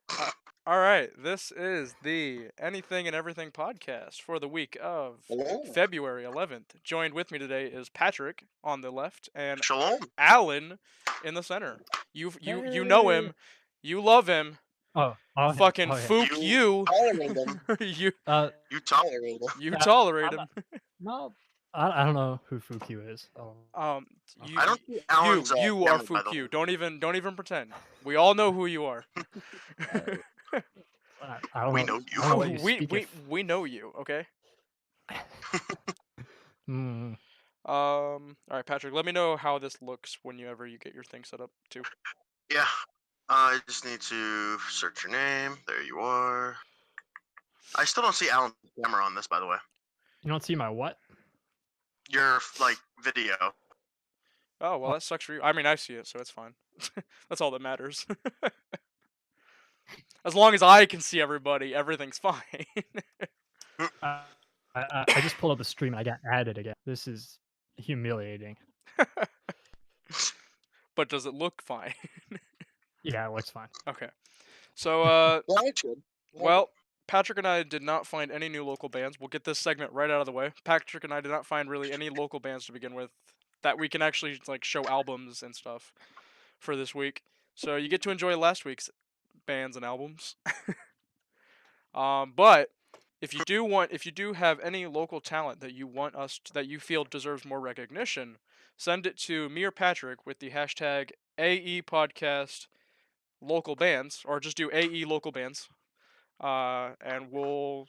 Uh, all right, this is the Anything and Everything podcast for the week of Hello. February 11th. Joined with me today is Patrick on the left and Shalom. Alan in the center. You know Hey. him, you love him. Oh yeah. Fucking Oh yeah. fook You you. tolerate them. you Uh, You tolerate them. you tolerate I'm him. no. I don't know who Fukyu is. Um, Oh. you I don't you see Alan's you are camera, by the fook you. way. Don't even pretend. We all know who you are. Uh, I don't We know. know I don't know you. what you we speak we of. we know you. Okay. Hmm. All right, Patrick. Let me know how this looks whenever you get your thing set up too. Yeah. I just need to search your name. There you are. I still don't see Alan's camera on this, by the way. You don't see my what? Your video. Oh well, Oh, that sucks for you. I mean, I see it, so it's fine. That's all that matters. As long as I can see everybody, everything's fine. I, I just pulled up the stream and I got added again. This is humiliating. But does it look fine? Yeah, it looks fine. Okay. So, Yeah, I should. well, Patrick and I did not find any new local bands. We'll get this segment right out of the way. Patrick and I did not find really any local bands to begin with that we can actually like show albums and stuff for this week. So you get to enjoy last week's bands and albums. But if you do have any local talent that you want that you feel deserves more recognition, send it to me or Patrick with the hashtag AE Podcast Local Bands, or just do AE Local Bands, and we'll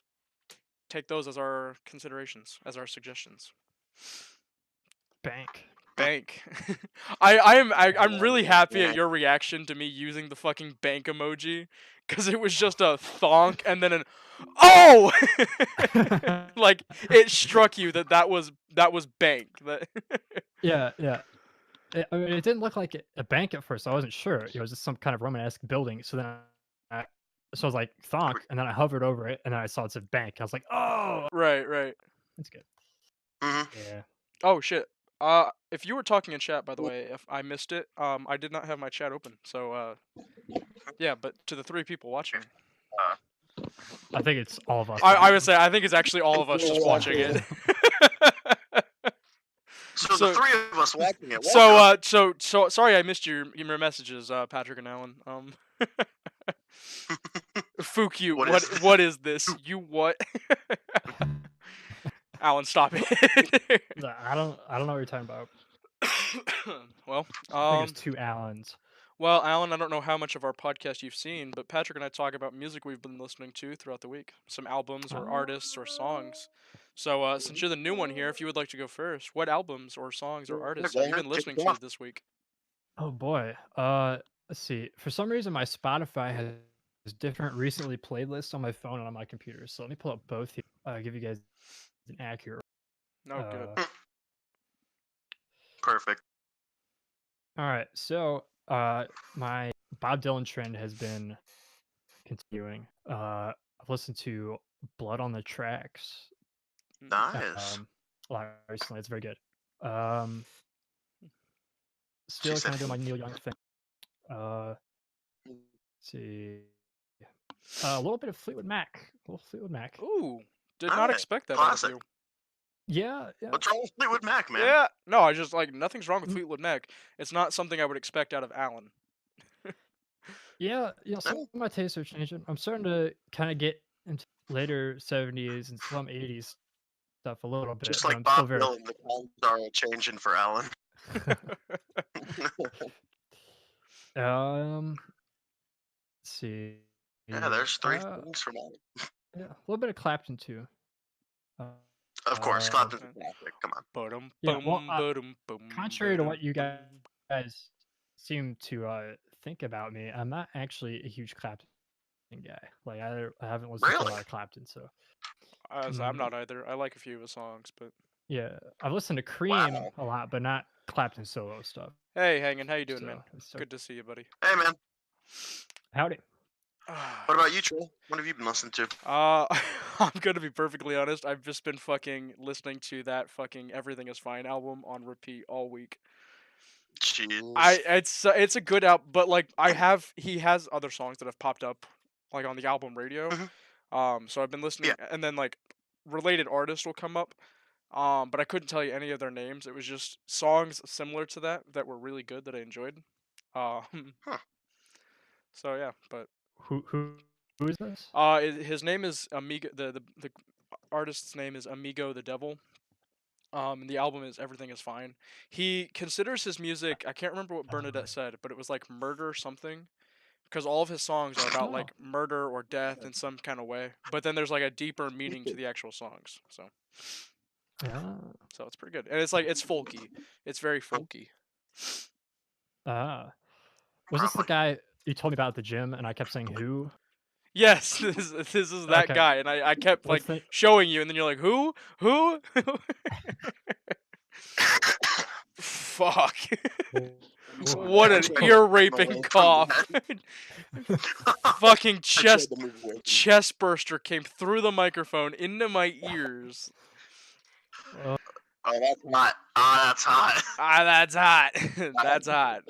take those as our considerations, as our suggestions. Bank. Bank. I'm really happy at Yeah. your reaction to me using the fucking bank emoji, because it was just a thonk and then an oh, like it struck you that that was bank. That Yeah, yeah. I mean, it didn't look like a bank at first. I wasn't sure. It was just some kind of Romanesque building. I, so I was like, "Thonk," and then I hovered over it, and then I saw it said "bank." I was like, "Oh, right. that's good." Mm-hmm. Yeah. Oh shit. If you were talking in chat, by the way, if I missed it, I did not have my chat open. So yeah. But to the three people watching, I think it's all of us. I would say I think it's actually all of us just Yeah. watching it. So the three of us watching it. So Welcome. so sorry I missed your messages, Patrick and Alan. Fook you. What is this? What is this? You what? Alan, stop it. I don't know what you're talking about. Well, I think it's two Allens. well, Alan, I don't know how much of our podcast you've seen, but Patrick and I talk about music we've been listening to throughout the week, some albums or artists or songs. So, since you're the new one here, if you would like to go first, what albums or songs or artists have you been listening to this week? Oh boy. Let's see. For some reason, my Spotify has different recently playlists on my phone and on my computer. So let me pull up both here. Give you guys an accurate. Oh, good. Perfect. All right. So my Bob Dylan trend has been continuing. I've listened to Blood on the Tracks Nice. a lot recently. It's very good. Still She kind of said- doing my Neil Young thing. Let's see. A little bit of Fleetwood Mac. A little Fleetwood Mac. Ooh, did not Nice. expect that Classic. out of Yeah. you. What's wrong with Fleetwood Mac, man? Yeah, no, I just like nothing's wrong with Fleetwood Mac. It's not something I would expect out of Alan. Yeah, some of my tastes are changing. I'm starting to kind of get into later 70s and some 80s stuff a little bit. Just but like I'm still Bob very. Dylan, the times are changing for Alan. Let's see. Yeah, there's three things from Alan. Yeah, a little bit of Clapton too. Of course, Clapton's a classic. Come on. Ba-dum, Yeah, well, ba-dum, ba-dum, contrary to what you ba-dum, guys seem to think about me, I'm not actually a huge Clapton guy. Like I haven't listened to a Really? lot of Clapton, so I'm not either. I like a few of his songs, but yeah, I've listened to Cream Wow. a lot, but not Clapton solo stuff. hey, Hangin', how you doing, So, man? so Good to see you, buddy. Hey, man. howdy. What about you, Trey? What have you been listening to? I'm gonna be perfectly honest. I've just been fucking listening to that fucking Everything Is Fine album on repeat all week. Jeez. It's a good album, but like he has other songs that have popped up like on the album radio. Mhm. So I've been listening, Yeah. and then like related artists will come up. But I couldn't tell you any of their names. It was just songs similar to that were really good that I enjoyed. Um, Huh. so yeah, but Who is this? his name is Amigo. The artist's name is Amigo the Devil. And the album is Everything Is Fine. He considers his music. I can't remember what Bernadette said, but it was like murder something. Because all of his songs are about Oh, like murder or death in some kind of way. But then there's like a deeper meaning to the actual songs. yeah. So it's pretty good, and it's like it's folky. It's very folky. Ah, was this the Probably. guy you told me about at the gym, and I kept saying who? Yes, this is that Okay. guy, and I kept like What's the? showing you, and then you're like, who? Who? Fuck. What an ear raping cough. Fucking I tried chest to move away from it. chest burster came through the microphone into my ears. Oh, Oh, that's hot. Ah, that's hot. Ah, that's hot. That's hot.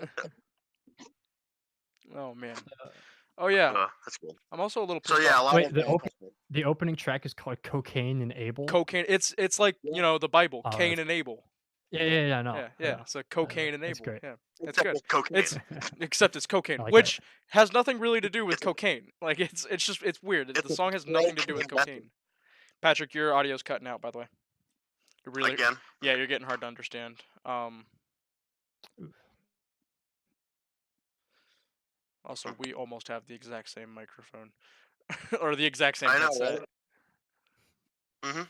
Oh man. Oh yeah. That's good. I'm also a little So pissed yeah, a off. lot wait, of the opening track is called "Cocaine and Abel." Cocaine. It's like the Bible, Oh, Cain that's, and Abel. yeah. No, Yeah, I yeah. know. So cocaine and That's Abel. great. Yeah, it's except good. with cocaine. It's except it's cocaine, I like which has nothing really to do with It's a- cocaine. Like it's just it's weird. It's The a song has nothing to do with cocaine. Patrick, your audio's cutting out. By the way, you're really Again. yeah, you're getting hard to understand. Oof. Also, we almost have the exact same microphone or the exact same I know, headset. right? Mhm.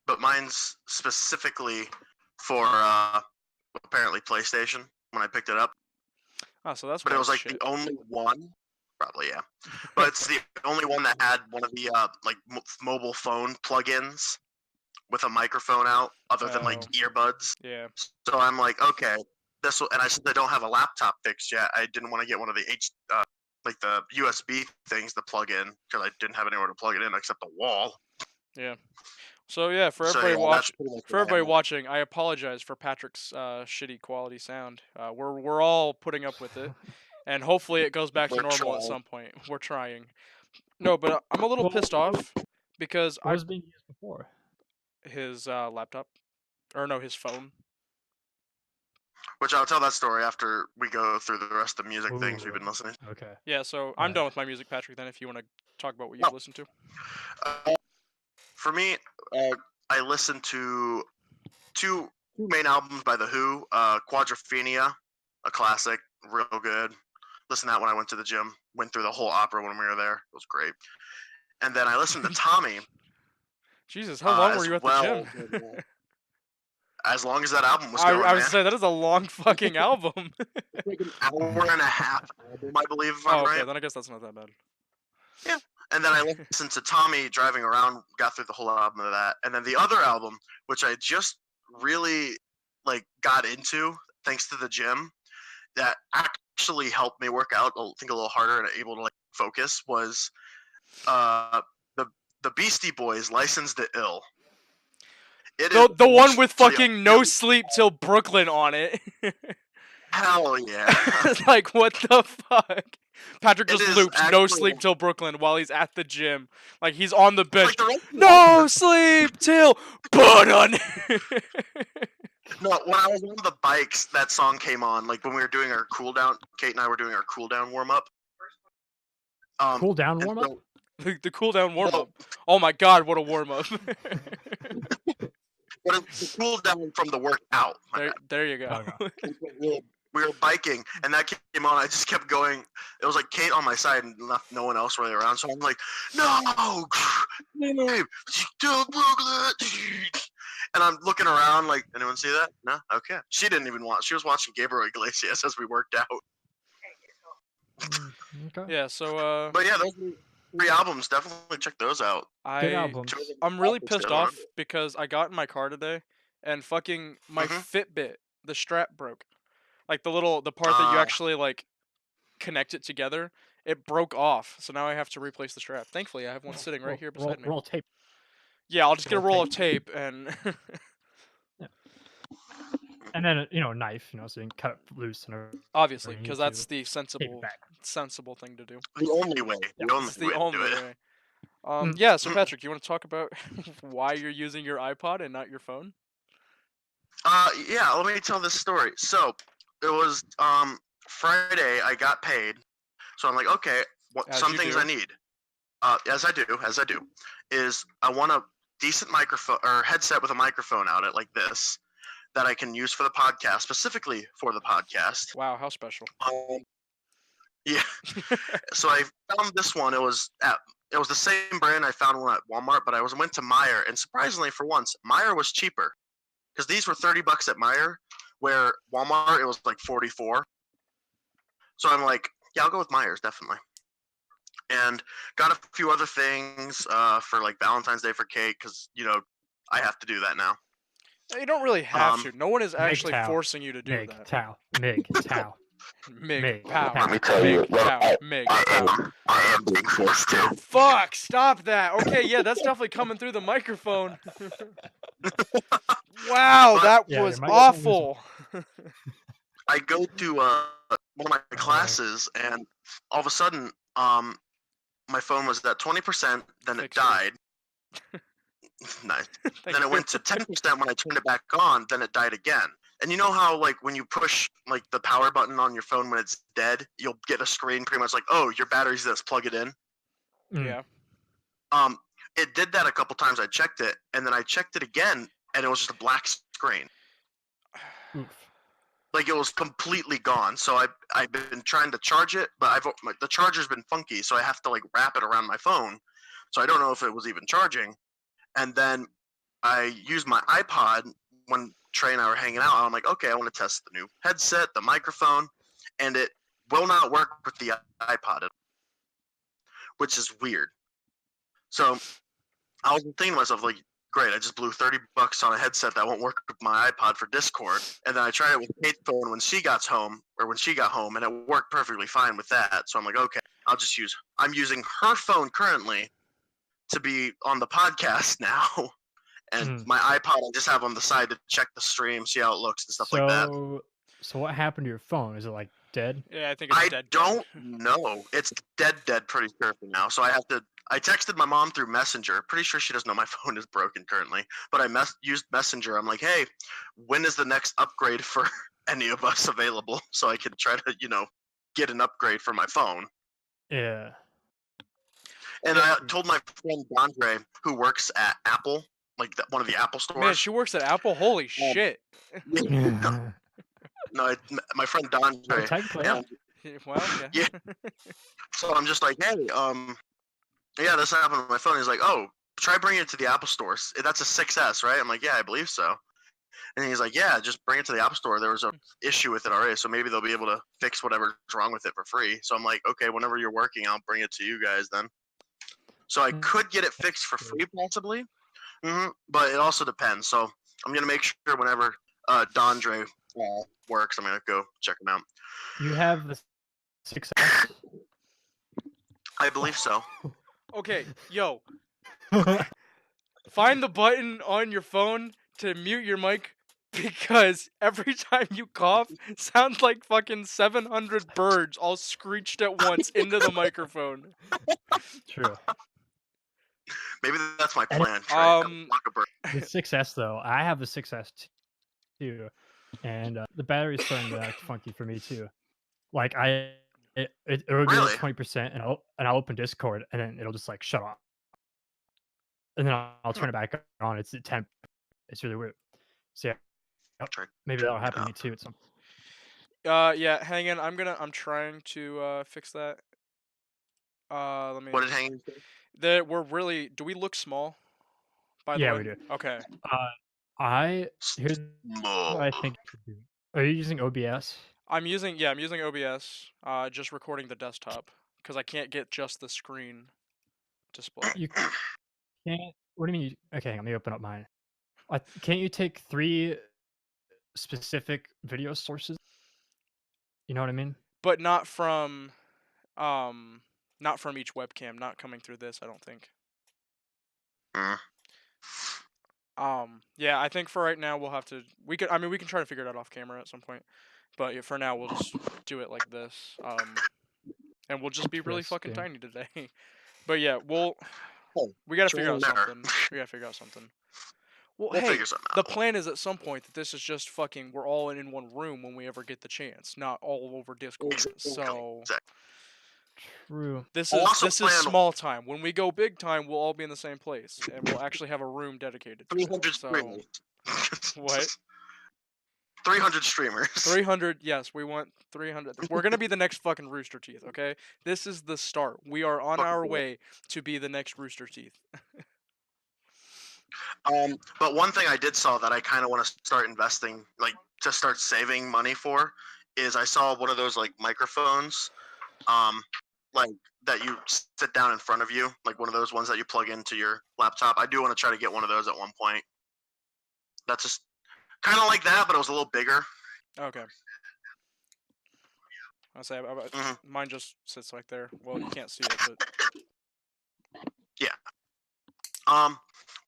But mine's specifically for apparently PlayStation when I picked it up. Oh, so that's But why it was it's like shit. the only one. Probably yeah. But it's the only one that had one of the like mobile phone plugins with a microphone out, other than like Oh. earbuds. Yeah. So I'm like, okay, this will, and I said they don't have a laptop fixed yet. I didn't want to get one of the like the USB things to plug in because I didn't have anywhere to plug it in except the wall. Yeah. So yeah, for So everybody yeah, that's pretty much for what I everybody have. watching, I apologize for Patrick's shitty quality sound. We're all putting up with it, and hopefully it goes back to We're normal at trying. some point. We're trying. No, but I'm a little Well, pissed off because what was being used before? his laptop, or no, his phone. Which I'll tell that story after we go through the rest of the music things we've Ooh, been listening. okay. Yeah, so I'm done with my music, Patrick. Then, if you want to talk about what you've Oh. listened to. For me, I listened to two main albums by The Who. Quadrophenia, a classic, real good. Listened to that when I went to the gym. Went through the whole opera when we were there. It was great. And then I listened to Tommy. Jesus, how long were as you at well, the gym? as long as that album was I going, was man. saying that is a long fucking album. It's like an hour and a half album, I believe, if I'm Oh, okay, right. then I guess that's not that bad. Yeah. And then I listened to Tommy driving around, got through the whole album of that. And then the other album, which I just really like got into thanks to the gym, that actually helped me work out, think a little harder and able to like focus, was the Beastie Boys' "Licensed to Ill." It is The one with actually a fucking No really- Sleep Till Brooklyn on it. Hell yeah. Like, what the fuck? Patrick It just is loops No actually- Sleep Till Brooklyn while he's at the gym. Like, he's on the bench. Like the rest of the No album- sleep till Brooklyn. No, when I was on the bikes, that song came on. Like when we were doing our cool down, Kate and I were doing our cool down warm up. Cool down warm up. The cool down warm up. Oh my god, what a warm up. But it's the cool down from the workout. there you go. We were biking, and that came on. I just kept going. It was like Kate on my side, and no one else really around. So I'm like, no, still Brooklyn. And I'm looking around, like, anyone see that? No, okay. She didn't even watch. She was watching Gabriel Iglesias as we worked out. Okay. Yeah, so But yeah, those are 3 albums. Definitely check those out. Good albums. I'm really Classics pissed though, off aren't they? because I got in my car today and fucking my Mhm. Fitbit, the strap broke. Like the part that you Ah. actually like connect it together, it broke off. So now I have to replace the strap. Thankfully, I have one sitting right here beside me. Roll tape. Yeah, I'll just get a roll roll of tape and and then a knife, so you can cut it loose and Obviously, you because need that's to the tape it sensible back. sensible thing to do. The only way. Yeah. The only It's way the to do only it. way. Mm. Yeah. So Patrick, you want to talk about why you're using your iPod and not your phone? Yeah. Let me tell this story. So it was Friday. I got paid. So I'm like, okay, As some you things I do. need. As I do, is I want a decent microphone or headset with a microphone out it like this that I can use for the podcast, specifically for the podcast. Wow, how special. Um, yeah. So I found this one. It was the same brand. I found one at Walmart, but I went to Meijer, and surprisingly, for once, Meijer was cheaper because these were $30 at Meijer, where Walmart it was like 44. So I'm like, yeah, I'll go with Meijer's definitely. And got a few other things for like Valentine's Day for Kate because I have to do that now. You don't really have Um, to. No one is actually MGTOW. forcing you to do that. MGTOW. Mig, Mig, pow, let me pow, tell you, mig, well, pow, mig, pow. I am being forced to. Fuck! Stop that. Okay, yeah, that's definitely coming through the microphone. Wow, But that Yeah, your was microphone is. awful. I go to one of my classes, and all of a sudden, my phone was at 20%. Then it Fixed it. died. Nice. Thank Then it you. went to 10% when I turned it back on. Then it died again. And you know how like when you push like the power button on your phone when it's dead, you'll get a screen pretty much like, oh, your battery's this, plug it in. Mm. Yeah. Um, it did that a couple times. I checked it, and then I checked it again, and it was just a black screen. Oof. Like it was completely gone. So I've been trying to charge it, but the charger's been funky, so I have to like wrap it around my phone. So I don't know if it was even charging. And then I used my iPod when Trey and I were hanging out. And I'm like, okay, I want to test the new headset, the microphone, and it will not work with the iPod, which is weird. So I was thinking to myself, like, great, I just blew $30 on a headset that won't work with my iPod for Discord. And then I tried it with Kate's phone when she got home, and it worked perfectly fine with that. So I'm like, okay, I'm using her phone currently to be on the podcast now. And my iPod I just have on the side to check the stream, see how it looks and stuff like that. So what happened to your phone? Is it like dead? Yeah, I think it's dead. Don't know. It's dead pretty sure for now. So I texted my mom through Messenger. Pretty sure she doesn't know my phone is broken currently. But I used Messenger. I'm like, hey, when is the next upgrade for any of us available? So I can try to, get an upgrade for my phone. Yeah. And I told my friend Dondre, who works at Apple, like one of the Apple stores. Man, she works at Apple? Holy shit. No, my friend Dondre. Technically, yeah. Well, yeah. Yeah. So I'm just like, hey, yeah, this happened on my phone. He's like, oh, try bringing it to the Apple stores. That's a 6S, right? I'm like, yeah, I believe so. And he's like, yeah, just bring it to the App Store. There was an issue with it already, so maybe they'll be able to fix whatever's wrong with it for free. So I'm like, okay, whenever you're working, I'll bring it to you guys then. So I could get it fixed for free possibly, but it also depends. So I'm gonna make sure whenever Dondre works, I'm gonna go check him out. You have the 6S? I believe so. Okay, yo. Find the button on your phone to mute your mic because every time you cough, sounds like fucking 700 birds all screeched at once into the microphone. True. Maybe that's my plan. The 6S though, I have the 6S too, and the battery's starting to act funky for me too. Like it will be Really? at 20%, and I'll open Discord, and then it'll just like shut off, and then I'll turn it back on. It's at 10. It's really weird. So yeah, maybe that'll happen to me too at some. Yeah, hang on. I'm trying to fix that. Let me. What did hang? Do we look small? By the way? Yeah, we do. Okay. Here's what I think you should do. Are you using OBS? I'm using OBS. Just recording the desktop because I can't get just the screen display. You can't. What do you mean? Okay, let me open up mine. Can't you take 3 specific video sources? You know what I mean? But not from each webcam, not coming through this, I don't think. Yeah, I think for right now we'll have to. We can try to figure it out off camera at some point, but yeah, for now we'll just do it like this. And we'll just be really fucking Interesting. tiny today. But yeah, Oh, we gotta figure try out never. something. We gotta figure out something. Well, We'll hey, figure something the out. plan is at some point that this is just fucking. We're all in one room when we ever get the chance, not all over Discord. Exactly. So Exactly. True. this We'll is also this is plan small time. When we go big time, we'll all be in the same place, and we'll actually have a room dedicated to it. 300 So streamers. what? 300 streamers. 300, yes, we want 300. We're gonna be the next fucking Rooster Teeth, okay? This is the start. We are on Fucking our cool. way to be the next Rooster Teeth. But one thing I did saw that I kind of want to start investing, like to start saving money for, is I saw one of those like microphones, um, like that you sit down in front of you, like one of those ones that you plug into your laptop. I do want to try to get one of those at one point. That's just kind of like that, but it was a little bigger. Okay. I'll say Mhm. mine just sits like there. Well, you can't see it, but Yeah.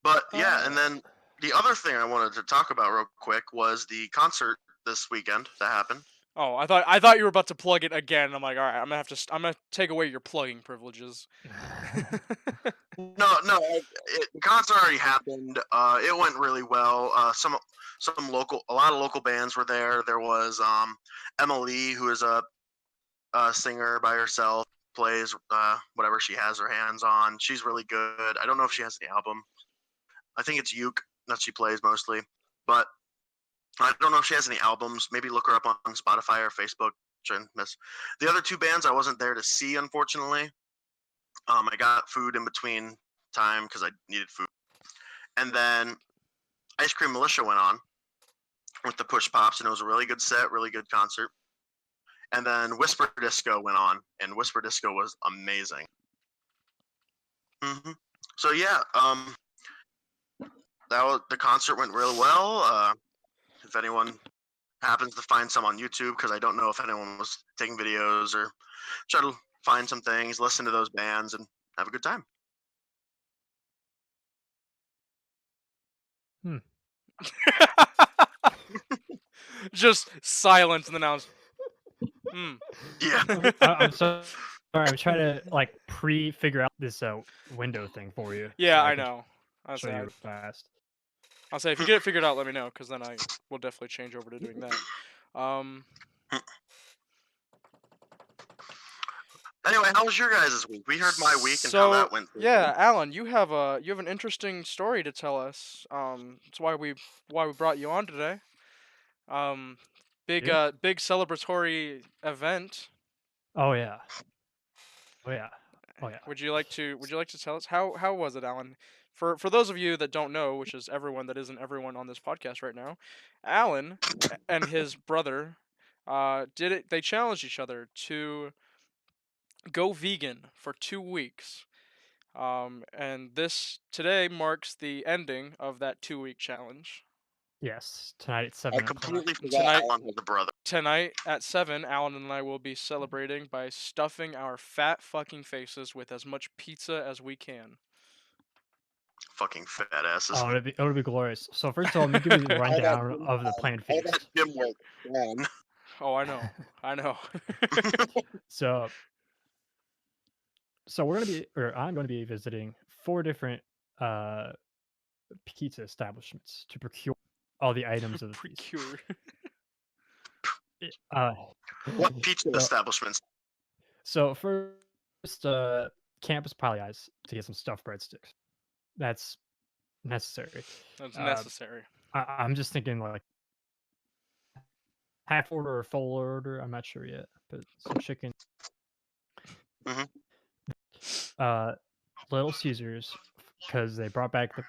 But yeah, and uh, then the other thing I wanted to talk about real quick was the concert this weekend that happened. oh, I thought you were about to plug it again. I'm like, all right, I'm gonna take away your plugging privileges. No, the concert already happened. It went really well. A lot of local bands were there. There was Emily, who is a singer by herself, plays whatever she has her hands on. She's really good. I don't know if she has the album. I think it's uke that she plays mostly, but I don't know if she has any albums. Maybe look her up on Spotify or Facebook. Miss the other two bands I wasn't there to see, unfortunately. I got food in between time because I needed food, and then Ice Cream Militia went on with the Push Pops, and it was a really good set, really good concert. And then Whisper Disco went on, and Whisper Disco was amazing. So yeah, the concert went really well. If anyone happens to find some on YouTube, because I don't know if anyone was taking videos, or try to find some things, listen to those bands, and have a good time. Just silence and then I was, Yeah. I'm sorry. I'm trying to like pre-figure out this window thing for you, so Yeah, I I can know. I'll show say, you fast. if you get it figured out, let me know, because then I will definitely change over to doing that. Anyway, how was your guys' week? We heard my week and how So that went. yeah, Alan, you have an interesting story to tell us. That's why we brought you on today. Um, Yeah. big celebratory event. Oh yeah. Oh yeah. Oh yeah. Would you like to tell us how was it, Alan? For those of you that don't know, which is everyone that isn't everyone on this podcast right now, Alan and his brother did it. They challenged each other to go vegan for 2 weeks. And this today marks the ending of that 2 week challenge. Yes. Tonight at I 7 o'clock. completely forgot Tonight, Alan has a brother. tonight at 7, Alan and I will be celebrating by stuffing our fat fucking faces with as much pizza as we can. Fucking fat asses. Oh, it would be glorious. So first of all, let me give you the All that rundown gym, of the planned all that feast. gym work gone. Oh, I know. I know. So I'm going to be visiting 4 different uh pizza establishments to procure all the items of the feast. Procure. Uh, What pizza so, establishments? so first, Campus Pie Eyes to get some stuffed breadsticks. That's necessary. That's Uh, necessary. I'm just thinking like half order or full order. I'm not sure yet, but some chicken. Mhm. Little Caesars because they brought back the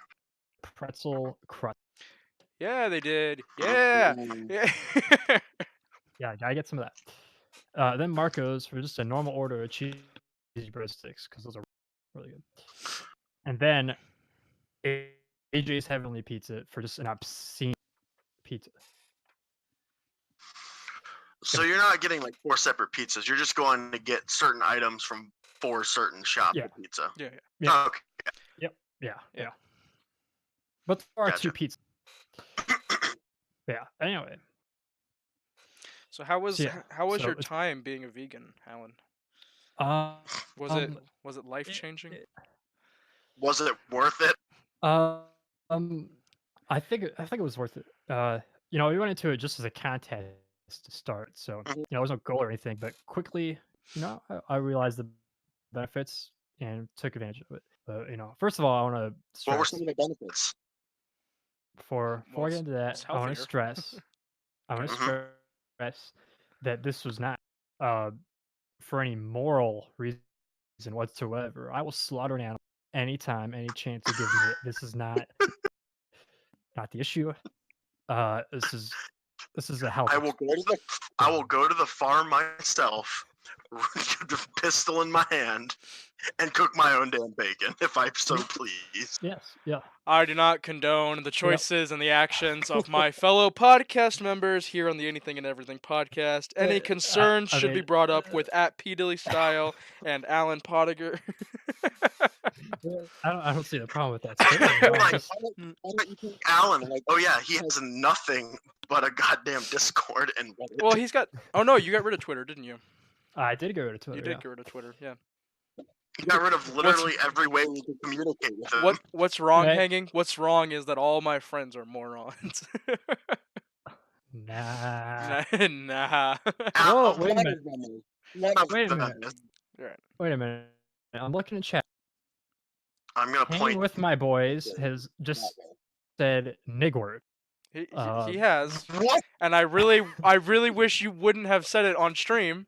pretzel crust. Yeah, they did. Yeah. Ooh. Yeah. Yeah, gotta get some of that. Then Marco's for just a normal order of cheesy breadsticks because those are really good. And then AJ's Heavenly Pizza for just an obscene pizza. So you're not getting like 4 separate pizzas. You're just going to get certain items from 4 certain shops Yeah. of pizza. Yeah. Yeah. Okay. Yeah. Yeah. But there are two Gotcha. pizzas. Yeah. Anyway, So how was so yeah. how was So your it's time being a vegan, Alan? um Was it was it life it, changing? it, Was it worth it? uh, um I think it was worth it. We went into it just as a contest to start, so Mhm. there was no goal or anything. But quickly, I realized the benefits and took advantage of it. But first of all, I want to What were some stress of the benefits? before I get into It's that, I want to healthier. stress I want Okay. to Hmm. stress that this was not uh for any moral reason whatsoever. I will slaughter an animal anytime, any chance you give me it. This is not the issue. This is a health I will go to the I will experiment. go to the farm myself, with the pistol in my hand, and cook my own damn bacon if I so please. Yes, yeah, I do not condone the yep. choices and the actions of my fellow podcast members here on the Anything and Everything podcast. Any concerns I should be mean, brought up with at P Dilly Style and Alan Pottiger. I don't see the problem with that statement at They're all. like, Just why don't you think Alan? I'm like, oh yeah, he has nothing but a goddamn Discord and Well, Reddit. he's got. Oh no, you got rid of Twitter, didn't you? I did go to You Twitter, did yeah. get rid of Twitter. Yeah. He got rid of What's literally every way we could communicate with him. what's wrong, Hey, hanging? What's wrong is that all my friends are morons. nah. Nah. Whoa, One wait a minute. of them is. One of Wait a them minute. is. Right. Wait a minute. I'm looking at chat. I'm gonna Hanging point. with my boys has just said nig word. He has, What? and I really wish you wouldn't have said it on stream.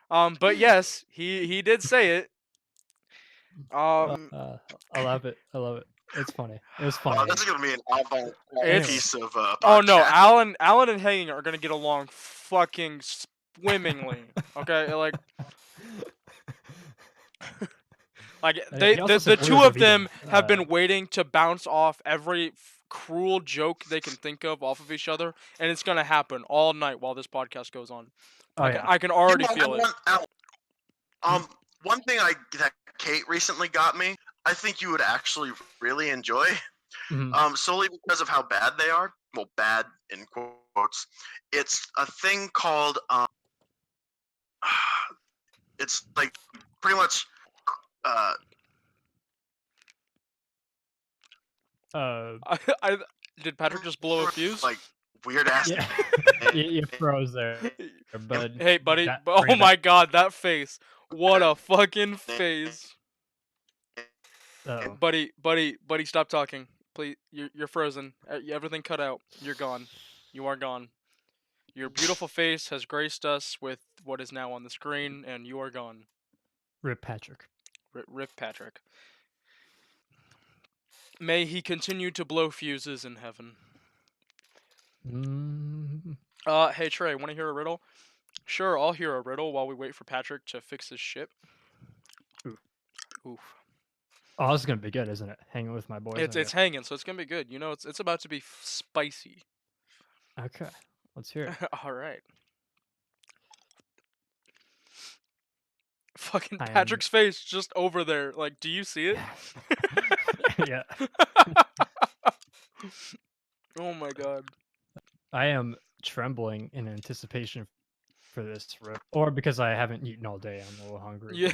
But yes, he did say it. Um, I love it. I love it. It's funny. It was Oh, funny. this is gonna be an avant Anyway, it's piece of oh no, podcast. Alan and Hanging are gonna get along fucking swimmingly. Okay, like they he also the said two Oreo's a of vegan. them have been waiting to bounce off every cruel joke they can think of off of each other, and it's gonna happen all night while this podcast goes on. Oh yeah. I can You already know, feel it. Hmm? one thing that Kate recently got me, I think you would actually really enjoy. Mhm. Solely because of how bad they are. Well, bad in quotes. It's a thing called it's like pretty much uh I did Patrick just blow a fuse? like weird ass. Yeah. you froze there, bud. Hey, buddy. Bring Oh it back. my god, that face. What a fucking face. Oh. Buddy, stop talking. Please, you're frozen. Everything cut out. You're gone. You are gone. Your beautiful face has graced us with what is now on the screen, and you are gone. Rip Patrick. Rip Patrick. May he continue to blow fuses in heaven. Mm. Hey Trey, want to hear a riddle? Sure, I'll hear a riddle while we wait for Patrick to fix his ship. Ooh. Oof. Oh, this is gonna be good, isn't it? Hanging with my boys. It's hanging, so it's gonna be good. You know, it's about to be spicy. Okay. Let's hear it. All right. Fucking I am. Patrick's face just over there. Like, do you see it? Yeah. Oh my god. I am trembling in anticipation for this rip, or because I haven't eaten all day. I'm a little hungry. Yeah,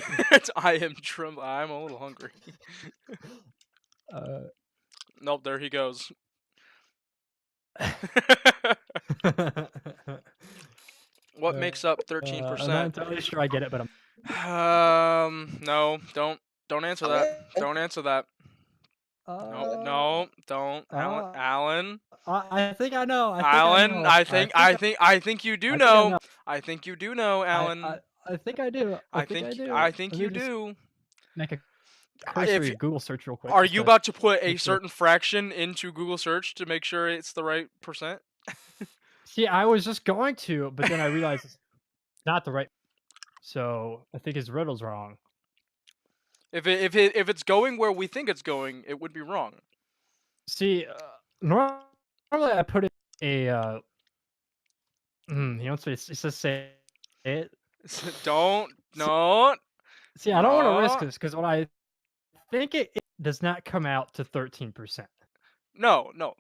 I am I'm a little hungry. Uh. Nope, there he goes. What makes up I'm not 13%? entirely sure I get it, but I'm. No, don't answer that. Don't answer that. No, don't. Alan. I think I know. Alan, I think you do I think I know. know. I think you do know, Alan. I think I do. I think Let you me just do. make a If cursory Google search real quick. Are just you to about to put a make sure. certain fraction into Google search to make sure it's the right percent? See, I was just going to, but then I realized it's not the right. So I think his riddle's wrong. If it's going where we think it's going, it would be wrong. See, normally I put it a. It says say it. Don't See, no see, I don't want to risk no. this because when I think it does not come out to 13%. No, no.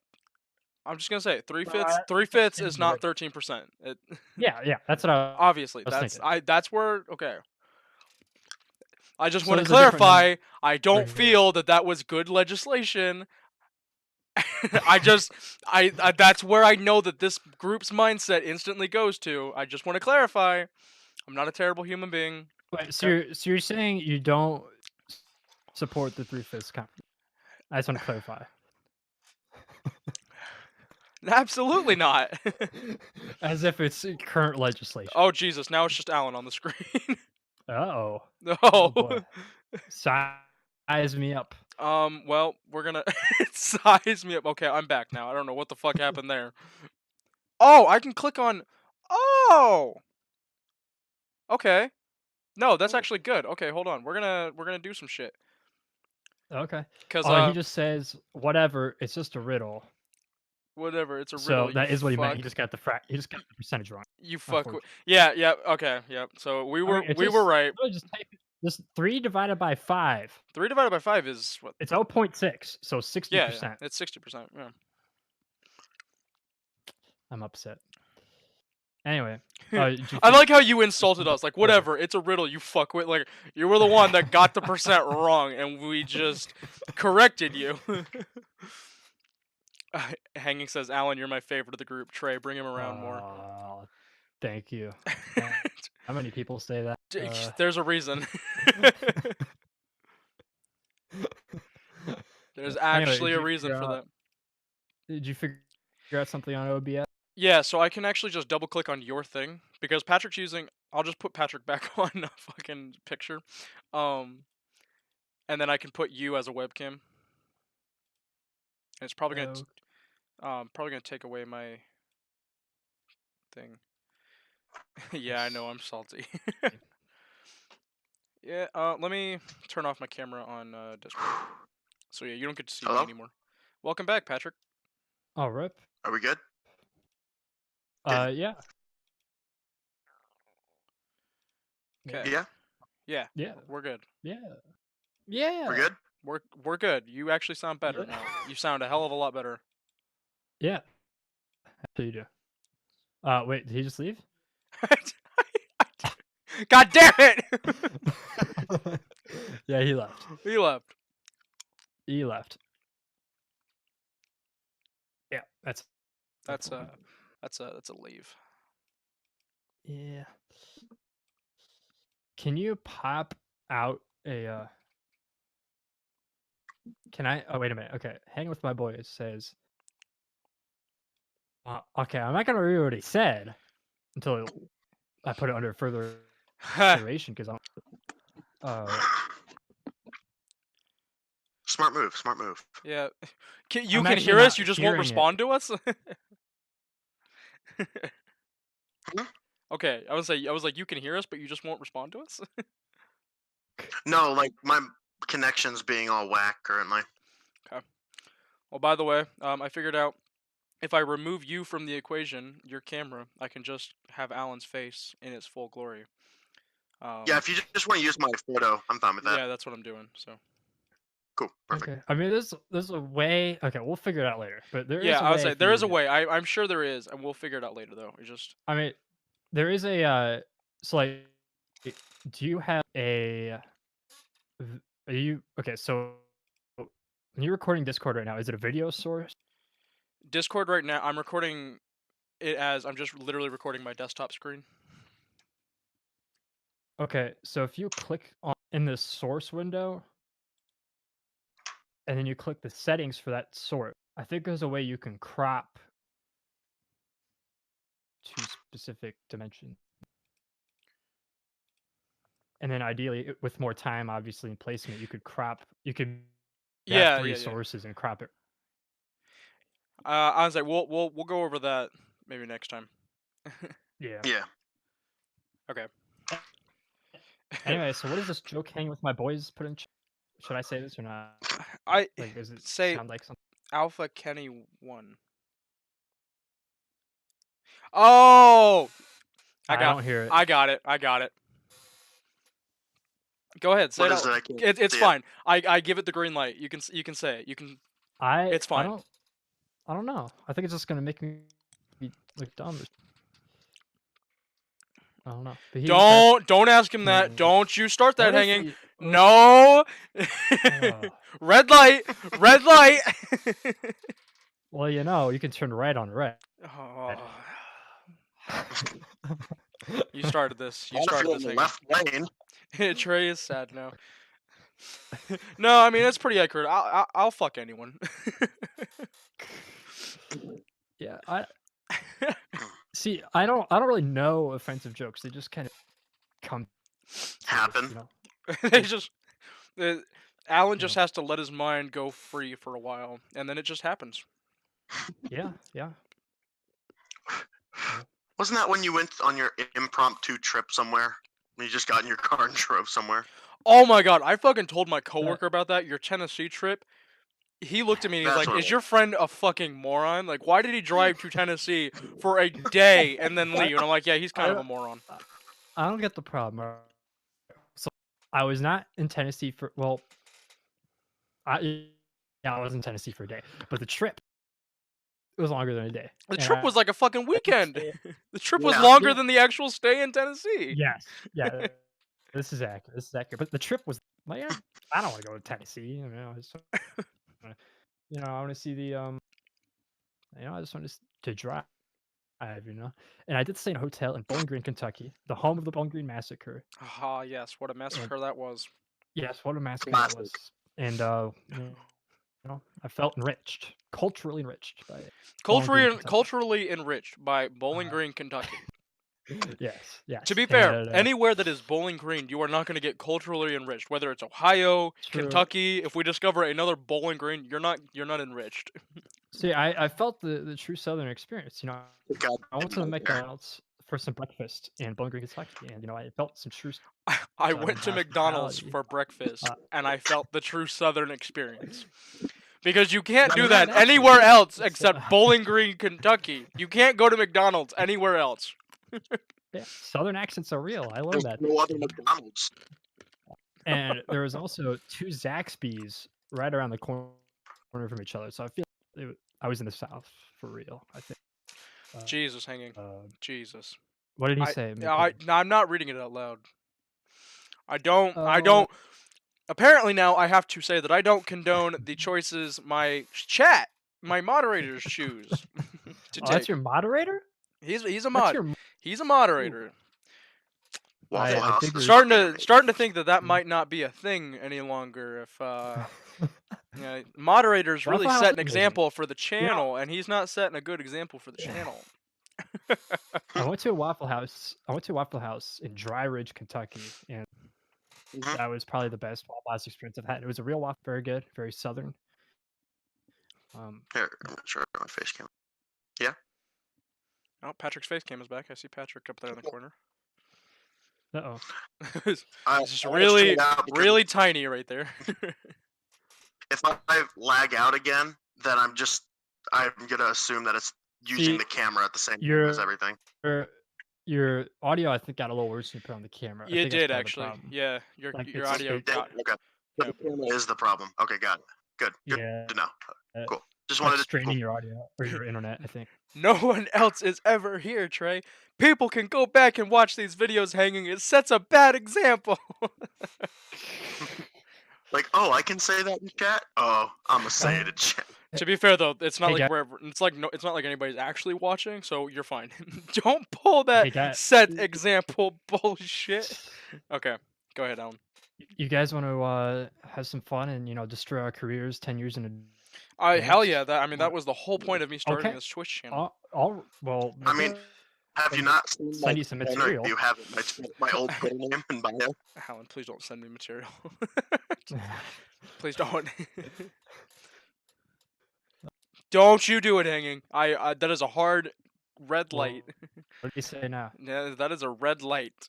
I'm just gonna say three That's fifths in is the not original. 13%. It Yeah, that's what I obviously was thinking. that's where okay. I just So want to there's a different clarify. I number don't here. feel that was good legislation. I just I that's where I know that this group's mindset instantly goes to. I just want to clarify. I'm not a terrible human being. Wait, Okay. so you're saying you don't support the three-fifths compromise? I just want to clarify. Absolutely not. As if it's current legislation. Oh Jesus! Now it's just Alan on the screen. Oh. No. Oh boy. Size me up. Well, we're gonna size me up. Okay, I'm back now. I don't know what the fuck happened there. Oh, I can click on. Oh. Okay. No, that's actually good. Okay, hold on. We're gonna do some shit. Okay. Cause Oh, he just says whatever. It's just a riddle. whatever. It's a So riddle. You that is what he meant. fuck. He just got the percentage wrong. You fuck. Unfortunately. Yeah. Yeah. Okay. Yeah. So we I mean, were it's we were just right. really just type just 3 divided by 5. 3 divided by 5 is what? It's 0.6, so Yeah. Yeah. 60%. It's 60%. Yeah. I'm upset. Anyway, did you I figure like how you insulted us. Like, whatever, it's a riddle, you fuckwit. Like, you were the one that got the percent wrong, and we just corrected you. Hanging says, Alan, you're my favorite of the group. Trey, bring him around more. Thank you. How many people say that? There's a reason. There's actually a reason for that. Did you figure out something on OBS? Yeah, so I can actually just double click on your thing because Patrick's using. I'll just put Patrick back on a fucking picture, and then I can put you as a webcam. And it's probably gonna take away my thing. Yeah, I know I'm salty. Yeah, let me turn off my camera on Discord. So yeah, you don't get to see me Hello? anymore. Welcome back, Patrick. Oh, rip. Are we good? Yeah. Okay. Yeah. Yeah. Yeah. We're good. Yeah. Yeah. We're good. We're good. You actually sound better Yeah. now. You sound a hell of a lot better. Yeah. Actually, you do. Wait, did he just leave? God damn it! Yeah, he left. He left. He left. Yeah, That's a leave. Yeah. Can you pop out a Can I? Oh, wait a minute. Okay, hang with my boys says. Okay, I'm not gonna read what he said until I put it under further consideration because I'm. Smart move. Smart move. Yeah. You I'm can actually hear us, not you just won't hearing it. respond to us? Hmm? Okay, I was like, you can hear us, but you just won't respond to us? No, like my connection's being all whack currently. Okay. Well, by the way, I figured out if I remove you from the equation, your camera, I can just have Alan's face in its full glory. Yeah, if you just want to use my photo, I'm fine with that. Yeah, that's what I'm doing. So. Cool. Perfect. Okay. I mean, there's a way. Okay, we'll figure it out later. But there is Yeah, a I would way. say for there you is a to- way. I'm sure there is, and we'll figure it out later, though. It's just. I mean, there is a. So like, do you have a? Are you okay? So when you're recording Discord right now, is it a video source? Discord right now, I'm recording it as I'm just literally recording my desktop screen. Okay, so if you click on in the source window, and then you click the settings for that source, I think there's a way you can crop to specific dimension. And then ideally, with more time, obviously, in placement, you could crop. You could have three sources and crop it. I was like, we'll go over that maybe next time. Yeah. Yeah. Okay. Anyway, so what does this joke hang with my boys put in? Should I say this or not? I Like, does it say sound like something? Alpha Kenny 1. Oh, I don't hear it. I got it. Go ahead. Say What it. is it? I can't It's see it. fine. I give it the green light. You can say it. You can. It's fine. I don't know. I think it's just gonna make me look dumb. I don't know. But he was Don't ask him that. asking, Don't you start that what if hanging. he? No. Red light. Red light. Well, you know, you can turn right on red. Oh. You started this. You All if started you're this in the hanging. left lane. Trey is sad now. No, I mean that's pretty accurate. I'll fuck anyone. Yeah, I see. I don't really know offensive jokes. They just kind of come to me, Happen. you know. They just Alan just has to let his mind go free for a while, and then it just happens. Yeah, yeah. Wasn't that when you went on your impromptu trip somewhere? You just got in your car and drove somewhere. Oh my god, I fucking told my coworker about that. Your Tennessee trip. He looked at me and he's That's like, what it "Is your friend a fucking moron? Like, why did he drive to Tennessee for a day and then leave?" And I'm like, "Yeah, he's kind of a moron." I don't get the problem. So I was not in Tennessee for I was in Tennessee for a day, but the trip was longer than a day. The And trip was like a fucking weekend. stay- The trip was Yeah. longer than the actual stay in Tennessee. Yes, yeah. This is accurate. This is accurate. But the trip was like, yeah, I don't want to go to Tennessee. I mean, I just, I want to see the I just want to drive. And I did stay in a hotel in Bowling Green, Kentucky, the home of the Bowling Green Massacre. Ah, yes, what a massacre that was. Yes, what a massacre that Classic. was. And I felt enriched, culturally enriched by Bowling Green, Kentucky. Culturally enriched by Bowling Green, Kentucky. Yes, yes. To be fair, And, anywhere that is Bowling Green, you are not going to get culturally enriched. Whether it's Ohio, True. Kentucky, if we discover another Bowling Green, you're not enriched. See, I felt the true Southern experience. God, I went to the there. McDonald's for some breakfast in Bowling Green, Kentucky, and I felt some true. I Southern went to McDonald's hospitality. for breakfast, Uh, and I felt the true Southern experience. Because you can't I do mean, that that's- anywhere else it's, except Bowling Green, Kentucky. You can't go to McDonald's anywhere else. Yeah, Southern accents are real. I learned There's that. no other McDonald's. And there was also 2 Zaxby's right around the corner from each other. So I feel I was in the South for real. I think. Jesus, hanging. Uh, Jesus. what did he say? I'm not reading it out loud. I don't. Oh. Apparently now I have to say that I don't condone the choices my moderators choose to take. That's your moderator? He's a That's mod. your. He's a moderator. Waffle I House. dig is your- Starting to think that might not be a thing any longer. If moderators really Waffle House set is an amazing. example for the channel, and he's not setting a good example for the channel. I went to a Waffle House. I went to a Waffle House in Dry Ridge, Kentucky, and Mhm. that was probably the best Waffle House experience I've had. It was a real waffle, very good, very southern. Here, I'm not sure my face cam. Oh, Patrick's face cam is back. I see Patrick up there in the corner. Uh-oh. It's I just almost really, tuned out because really tiny right there. If I lag out again, then I'm gonna assume that it's using See, the camera at the same time you're- as everything. Your audio, I think, got a little worse when you put on the camera. I You think that's did part of the actually. problem. Yeah, your Like, your it's- audio it- got. Okay. So Yep. the camera is the problem. Okay, got it. Good Yeah, to know. Cool. Just like wanted to straining your audio or your internet, I think. No one else is ever here, Trey. People can go back and watch these videos hanging. It sets a bad example. like, oh, I can say that in chat. Oh, I'm gonna say it in chat. To be fair though, it's not Hey, like guy- wherever. It's not like anybody's actually watching, so you're fine. Don't pull that Hey, guy- set example bullshit. Okay, go ahead, Alan. You guys want to have some fun and destroy our careers 10 years in Hell Yes. yeah! That was the whole point of me starting Okay. this Twitch channel. well. I mean, have you not seen Send my you some banner? material. You have it. My old Twitter name and bio. Alan, please don't send me material. Please don't. Don't you do it, hanging. I that is a hard red Well, light. What do you say now? Yeah, that is a red light.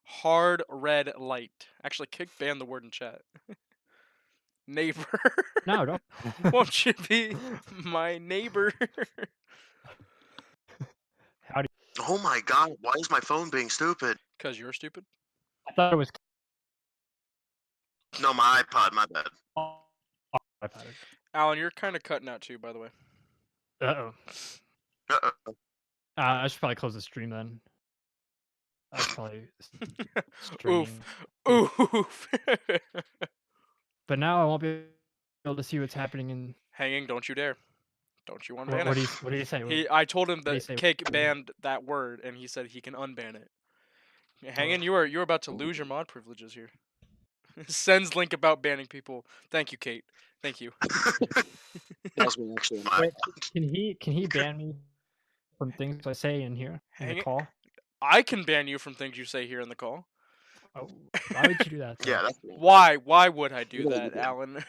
Hard red light. Actually, ban the word in chat. Neighbor. No, don't. Won't you be my neighbor? How do Oh my god, why is my phone being stupid? Because you're stupid. I thought it was. No, my iPod, my bad. Oh, iPad. Alan, you're kind of cutting out too, by the way. Uh-oh. Uh-oh. I should probably close the stream then. I should probably Oof. stream. Oof. But now I won't be able to see what's happening in. Hanging, don't you dare. Don't you unban What it. do you say? I told him do you that say? Cake banned that word, and he said he can unban it. Hanging, Well, you're about to lose your mod privileges here. Sends link about banning people. Thank you, Kate. Thank you. That was me actually. My wait, can he ban me from things I say in here in the Hanging, call? I can ban you from things you say here in the call. Oh, why would you do that? Though? yeah, that's Why? Why would I do What do that, you do? Alan?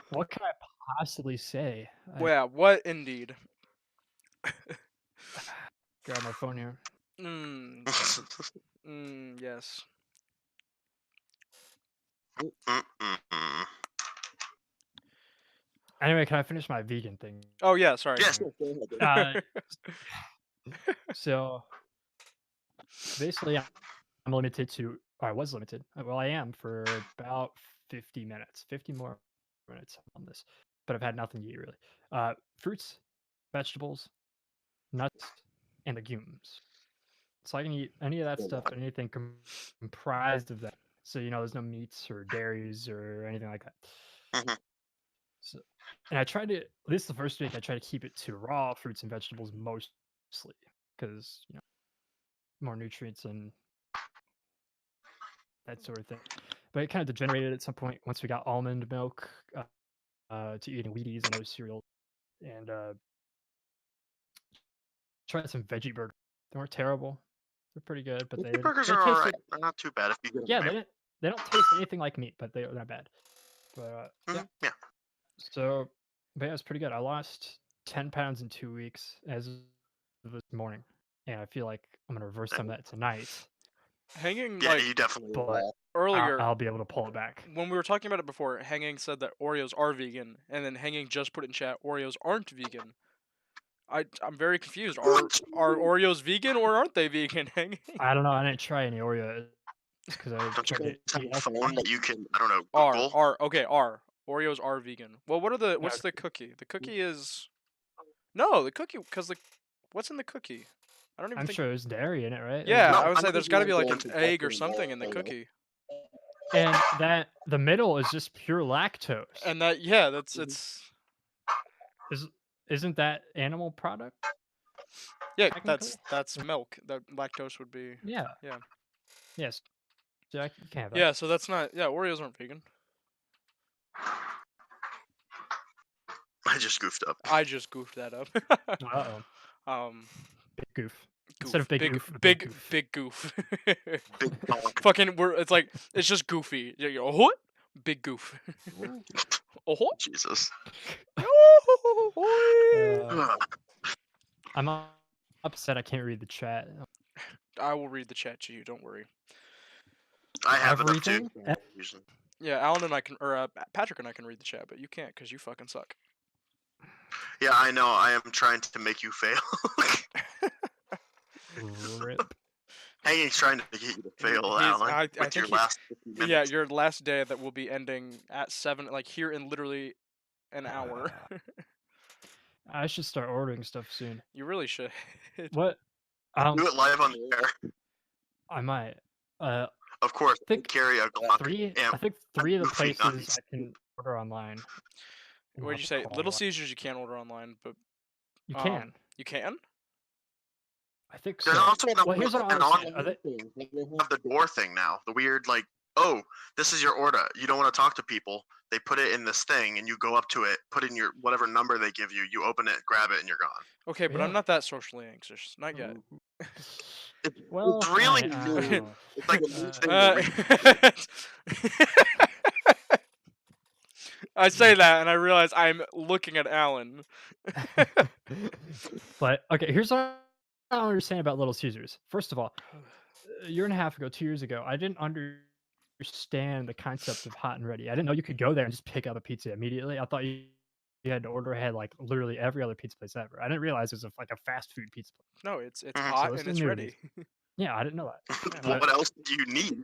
What can I possibly say? Yeah, what indeed? Grab my phone here. Yes. Mm-mm-mm. Anyway, can I finish my vegan thing? Oh yeah, sorry. Yes. Go ahead. So basically, I'm limited to. Or I was limited. Well, I am for about 50 minutes, 50 more minutes on this, but I've had nothing to eat really. Fruits, vegetables, nuts, and legumes. So I can eat any of that stuff, anything comprised of that. So there's no meats or dairies or anything like that. Mhm. So, and I tried to. This is the first week I try to keep it to raw fruits and vegetables mostly, because more nutrients and that sort of thing. But it kind of degenerated at some point once we got almond milk to eating Wheaties and those cereals, and tried some veggie burgers. They weren't terrible. They're pretty good, but Veggie burgers they are alright. tasted. They're not too bad if you get Yeah, them they don't taste anything like meat, but they're not bad. But right. yeah, Yeah. so but yeah, it's pretty good. I lost 10 pounds in 2 weeks as of this morning, and I feel like I'm gonna reverse some of that tonight. Hanging Yeah, like you definitely But will. earlier I'll be able to pull it back. when we were talking about it before, Hanging said that Oreos are vegan, and then Hanging just put in chat Oreos aren't vegan. I'm very confused. Are Oreos vegan or aren't they vegan? Hanging I don't know. I didn't try any Oreo because I Don't you tried to guys have eat a healthy. phone that you can, I don't know, are Google? are okay are Oreos are vegan. Well, what's Okay. the cookie? The cookie is no the cookie because what's in the cookie? I don't even I'm think. sure there's dairy in it, right? Yeah, No, I would I'm say not there's even got to be like going an to egg or fucking something in the Oreo. cookie. And that the middle is just pure lactose. And that yeah, that's Mhm. it's Isn't that animal product yeah, technically? that's milk. That lactose would be Yeah. yeah. Yes. So you can't have that. Yeah, so that's not yeah, Oreos aren't vegan. I just goofed up. I just goofed that up. Uh oh. um Big goof. Instead goof. of big Big goof, a big big goof. big goof. Big talk. Fucking it's just goofy. Oh what? Big goof. Oh what? Jesus. Uh, I'm upset I can't read the chat. I will read the chat to you, don't worry. I have it up too. Everything? Usually. Yeah, Alan and I can or Patrick and I can read the chat, but you can't cuz you fucking suck. Yeah, I know. I am trying to make you fail. Rip. Hanging's trying to get you to fail, Alan, I with think your last 50 minutes. yeah, your last day that will be ending at 7 like here in literally an hour. I should start ordering stuff soon. You really should. What? Do it live on the air. I might. Of course, think carry a Glock. I think three of the goofy places nuts. I can order online. What did you say? Little Caesars you can't order online, but You can. you can? I think There's so. also Well, here's what I an understand. online thing. They have the door thing now. The weird, like, oh, this is your order. You don't want to talk to people. They put it in this thing, and you go up to it, put in your whatever number they give you. You open it, grab it, and you're gone. Okay, but I'm Really? not that socially anxious. Not yet. Well, It's really I new. don't know. It's like a new thing. to read. I say that and I realize I'm looking at Alan. But okay, here's what I don't understand about Little Caesars. First of all, a year and a half ago, 2 years ago, I didn't understand the concept of hot and ready. I didn't know you could go there and just pick up a pizza immediately. I thought you had to order ahead like literally every other pizza place ever. I didn't realize it was like a fast food pizza place. No, it's Mhm. hot this and is it's new to me. ready. Yeah, I didn't know that. What But else do you need?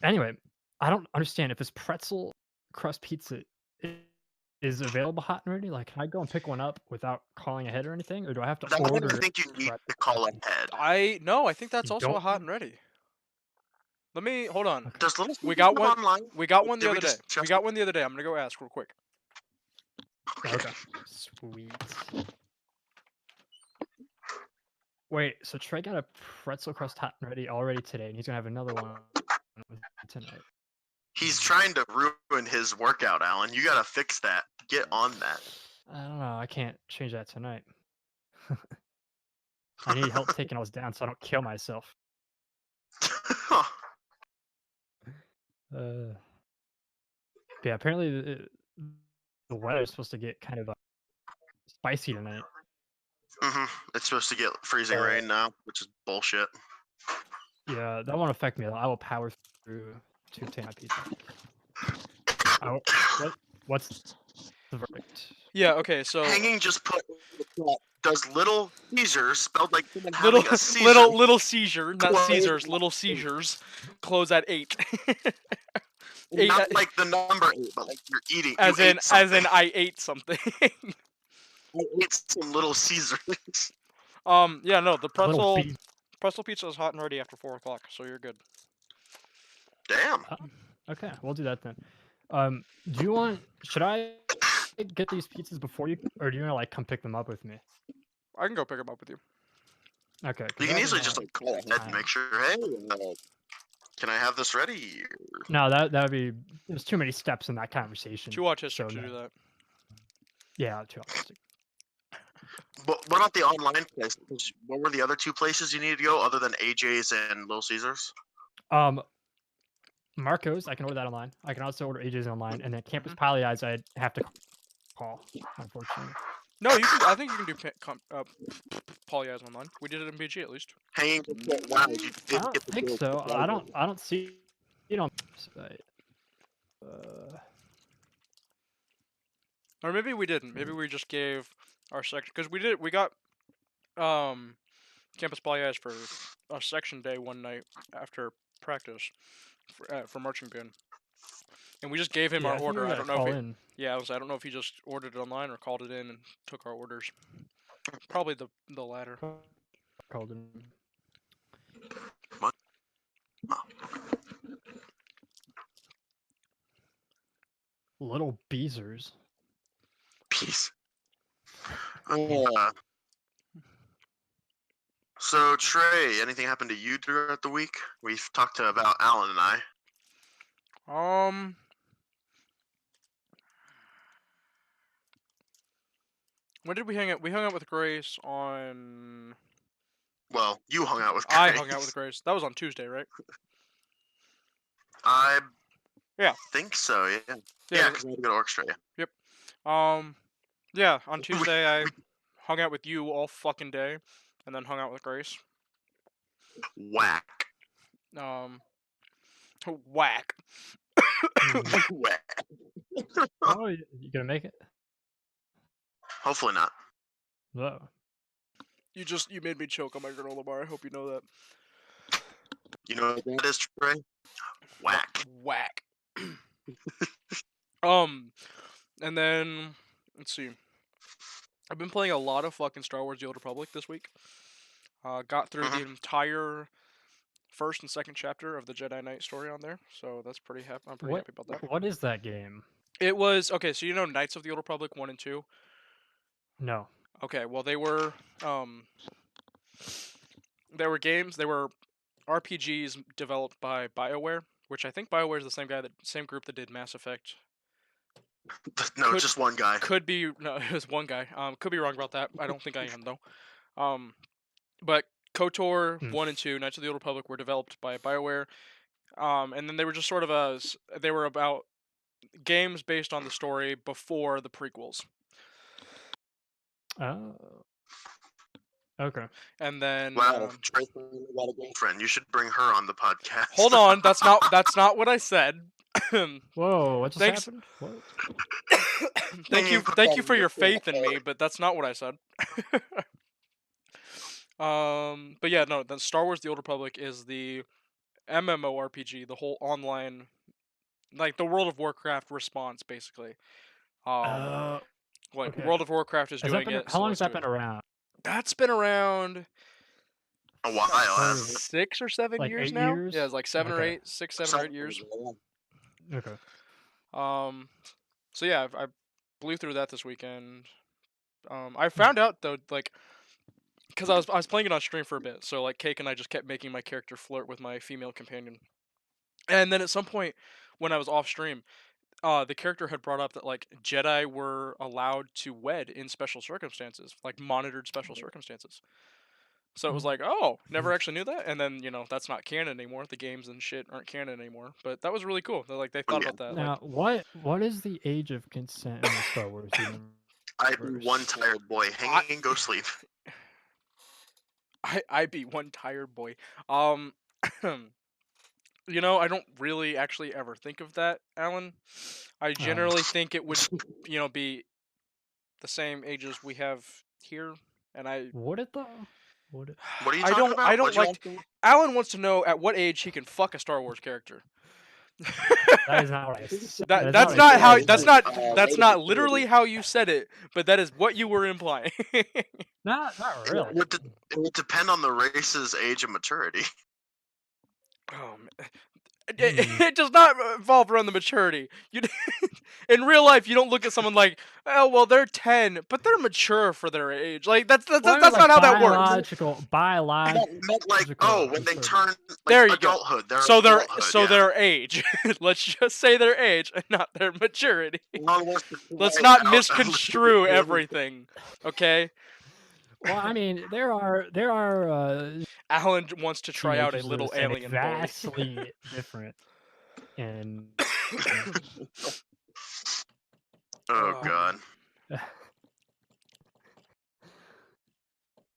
anyway, I don't understand if this pretzel crust pizza is available hot and ready? Like, can I go and pick one up without calling ahead or anything, or do I have to That one I order it think you need right to call away? ahead. I think that's You also a don't? hot and ready. Let me hold on. Okay. Does Little We Caesars got have one. online? We got one the Did we other day. discuss We got one the other day. I'm gonna go ask real quick. Okay. Sweet. Wait, so Trey got a pretzel crust hot and ready already today, and he's gonna have another one tonight. He's trying to ruin his workout, Alan. You gotta fix that. Get on that. I don't know. I can't change that tonight. I need help taking all this down so I don't kill myself. Uh, yeah, apparently the weather is supposed to get kind of spicy tonight. It's supposed to get freezing rain now, which is bullshit. Yeah, that won't affect me. I will power through to obtain my pizza. What's the verdict? Yeah. Okay. So Hanging just put in the chat, does Little Caesars, spelled like someone little having a Caesar, little seizure, not close Caesars. at Little 8? seizures close at 8. And not like the number 8, but like you're eating. as you in ate something. I ate something. I ate some Little Caesars. Yeah. No. The Little pretzel pizza is hot and ready after 4 o'clock, so you're good. Damn. Okay, we'll do that then. Do you want? Should I get these pizzas before you, or do you want to like come pick them up with me? I can go pick them up with you. Okay. 'cause You can that easily way just I'll- like call ahead and make sure. Hey, can I have this ready? No, that would be. There's too many steps in that conversation. Too autistic so to no. do that. Yeah, too autistic. But what about the online place? What were the other 2 places you needed to go other than AJ's and Little Caesars? Marco's, I can order that online. I can also order AJ's online, and then Campus Pollyeyes, I'd have to call, unfortunately. No, you can. I think you can do polyeyes online. We did it in BG at least. Hanging. Wow, you I didn't don't get the think joke. so. I don't see it on the website. Or maybe we didn't. Maybe we just gave our section because we got campus polyeyes for a section day one night after practice for marching band, and we just gave him Yeah, our I think order. we I gotta don't know call if he, in. yeah, I don't know if he just ordered it online or called it in and took our orders. Probably the latter. Called in. What? Oh. Little Beezers. Peace. So Trey, anything happened to you throughout the week? We've talked about Alan and I. When did we hang out? We hung out with Grace on. Well, you hung out with Grace. I hung out with Grace. That was on Tuesday, right? I Yeah. think so. Yeah. Yeah, Yeah, because I had to go to orchestra. Yeah. Yeah. On Tuesday, I hung out with you all fucking day, and then hung out with Grace. Whack. Whack. Whack. Oh, you gonna make it? Hopefully not. No. You made me choke on my granola bar. I hope you know that. You know what that is, Trey? Whack. Whack. And then let's see. I've been playing a lot of fucking Star Wars: The Old Republic this week. Got through the entire first and second chapter of the Jedi Knight story on there, so that's pretty happy. I'm pretty happy about that. What is that game? It was okay. So you know Knights of the Old Republic 1 and 2. No. Okay, well they were games. They were RPGs developed by BioWare, which I think BioWare is the same group that did Mass Effect. No, just one guy. Could be no, it was one guy. Could be wrong about that. I don't think I am though. But KOTOR 1 and 2, Knights of the Old Republic, were developed by BioWare. And then they were just sort of they were about games based on the story before the prequels. Oh. Okay. And then wow, Trey got a girlfriend. You should bring her on the podcast. Hold on, that's not what I said. Whoa, what just Thanks. happened? What? Thank you for your faith in me, but that's not what I said. But yeah, no, the Star Wars: The Old Republic is the MMORPG, the whole online, like the World of Warcraft response, basically. Uh, Like okay. World of Warcraft is Has that doing been? it, How so long let's has do that it. been around? That's been around A while, hasn't it? 6 or 7 years Like 8 now. Yeah, years? it's like seven or Okay. eight, 6, 7 or 8 years. Okay. Um, so yeah, I blew through that this weekend. I Hmm. found out though, like, because I was playing it on stream for a bit, so like Cake and I just kept making my character flirt with my female companion, and then at some point when I was off stream, the character had brought up that like Jedi were allowed to wed in special circumstances, like monitored special circumstances. So it was like, oh, never actually knew that. And then that's not canon anymore. The games and shit aren't canon anymore. But that was really cool. They thought Yeah, about that. Like Now, what is the age of consent in the Star Wars I be one universe? tired boy. I Hanging, go sleep. I be one tired boy. Um, I don't really actually ever think of that, Alan. I Um, generally think it would, be the same ages we have here, and would it though? Would it? What are you I talking don't I about? don't What'd you like. ask me? Alan wants to know at what age he can fuck a Star Wars character. That is not what I said. That That is not that's what I not how said. that's But not that's Late not maturity. literally how you said it, but that is what you were implying. not It really. would depend on the race's age of maturity. Oh, man. Hmm. It does not revolve around the maturity. In real life, you don't look at someone like, oh well, they're 10, but they're mature for their age. Like Well, I mean, that's like not how that works. Not like, oh, when they maturity. turn like There you go. adulthood, their So adulthood, yeah. their age. Let's just say their age and not their maturity. Elon wants to Let's try not out- misconstrue everything. Okay? Well, I mean, there are Alan wants to try out a little teenagers and it's alien boy. vastly different. And Oh Oh, god, man.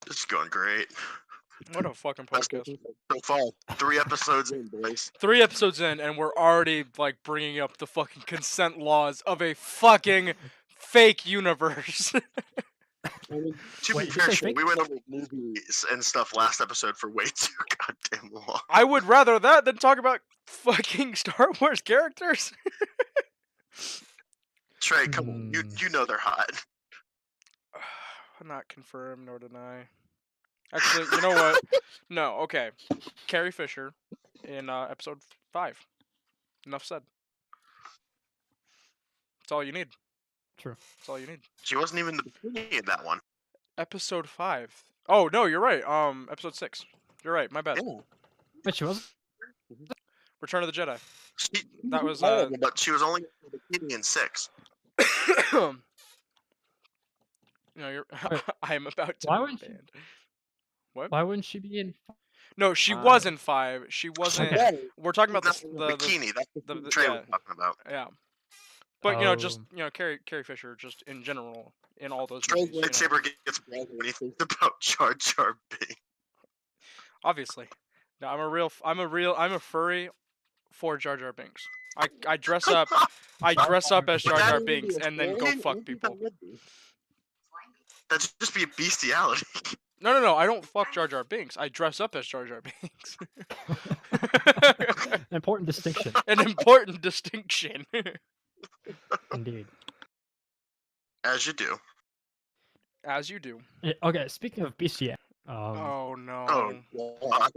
this is going great. What a fucking Best podcast. episode so far. 3 episodes in, boys. 3 episodes in, and we're already like bringing up the fucking consent laws of a fucking fake universe. To Wait, be did you fair, say Trey, fake? we went over movies and stuff last episode for way too goddamn long. I would rather that than talk about fucking Star Wars characters. Trey, come on, you know they're hot. Not confirm nor deny. Actually, you know what? No, okay. Carrie Fisher in episode 5. Enough said. That's all you need. True. That's all you need. She wasn't even the beginning of that one. Episode 5. Oh, no, you're right. Episode 6. You're right. My bad. Yeah. But she was. Return of the Jedi. She, That was, but she was only the beginning in 6. No, you're. Wait, I am about to why be wouldn't she? banned. What? Why wouldn't she be in? No, she 5? was in 5. She wasn't. Okay. We're talking about That's the the bikini. That's the what Trey yeah, was talking about. yeah. But just Oh. Carrie Fisher, just in general, in all those Trey's movies. lightsaber gets broken when he thinks about Jar Jar Binks. Obviously, no, I'm a furry for Jar Jar Binks. I dress up as But Jar that Jar wouldn't be Binks a and then go furry? I fuck don't think people. that would be. That'd just be a bestiality. No, I don't fuck Jar Jar Binks. I dress up as Jar Jar Binks. An important distinction. An important distinction. Indeed. As you do. As you do. Okay, speaking of bestiality, Oh no. Oh god.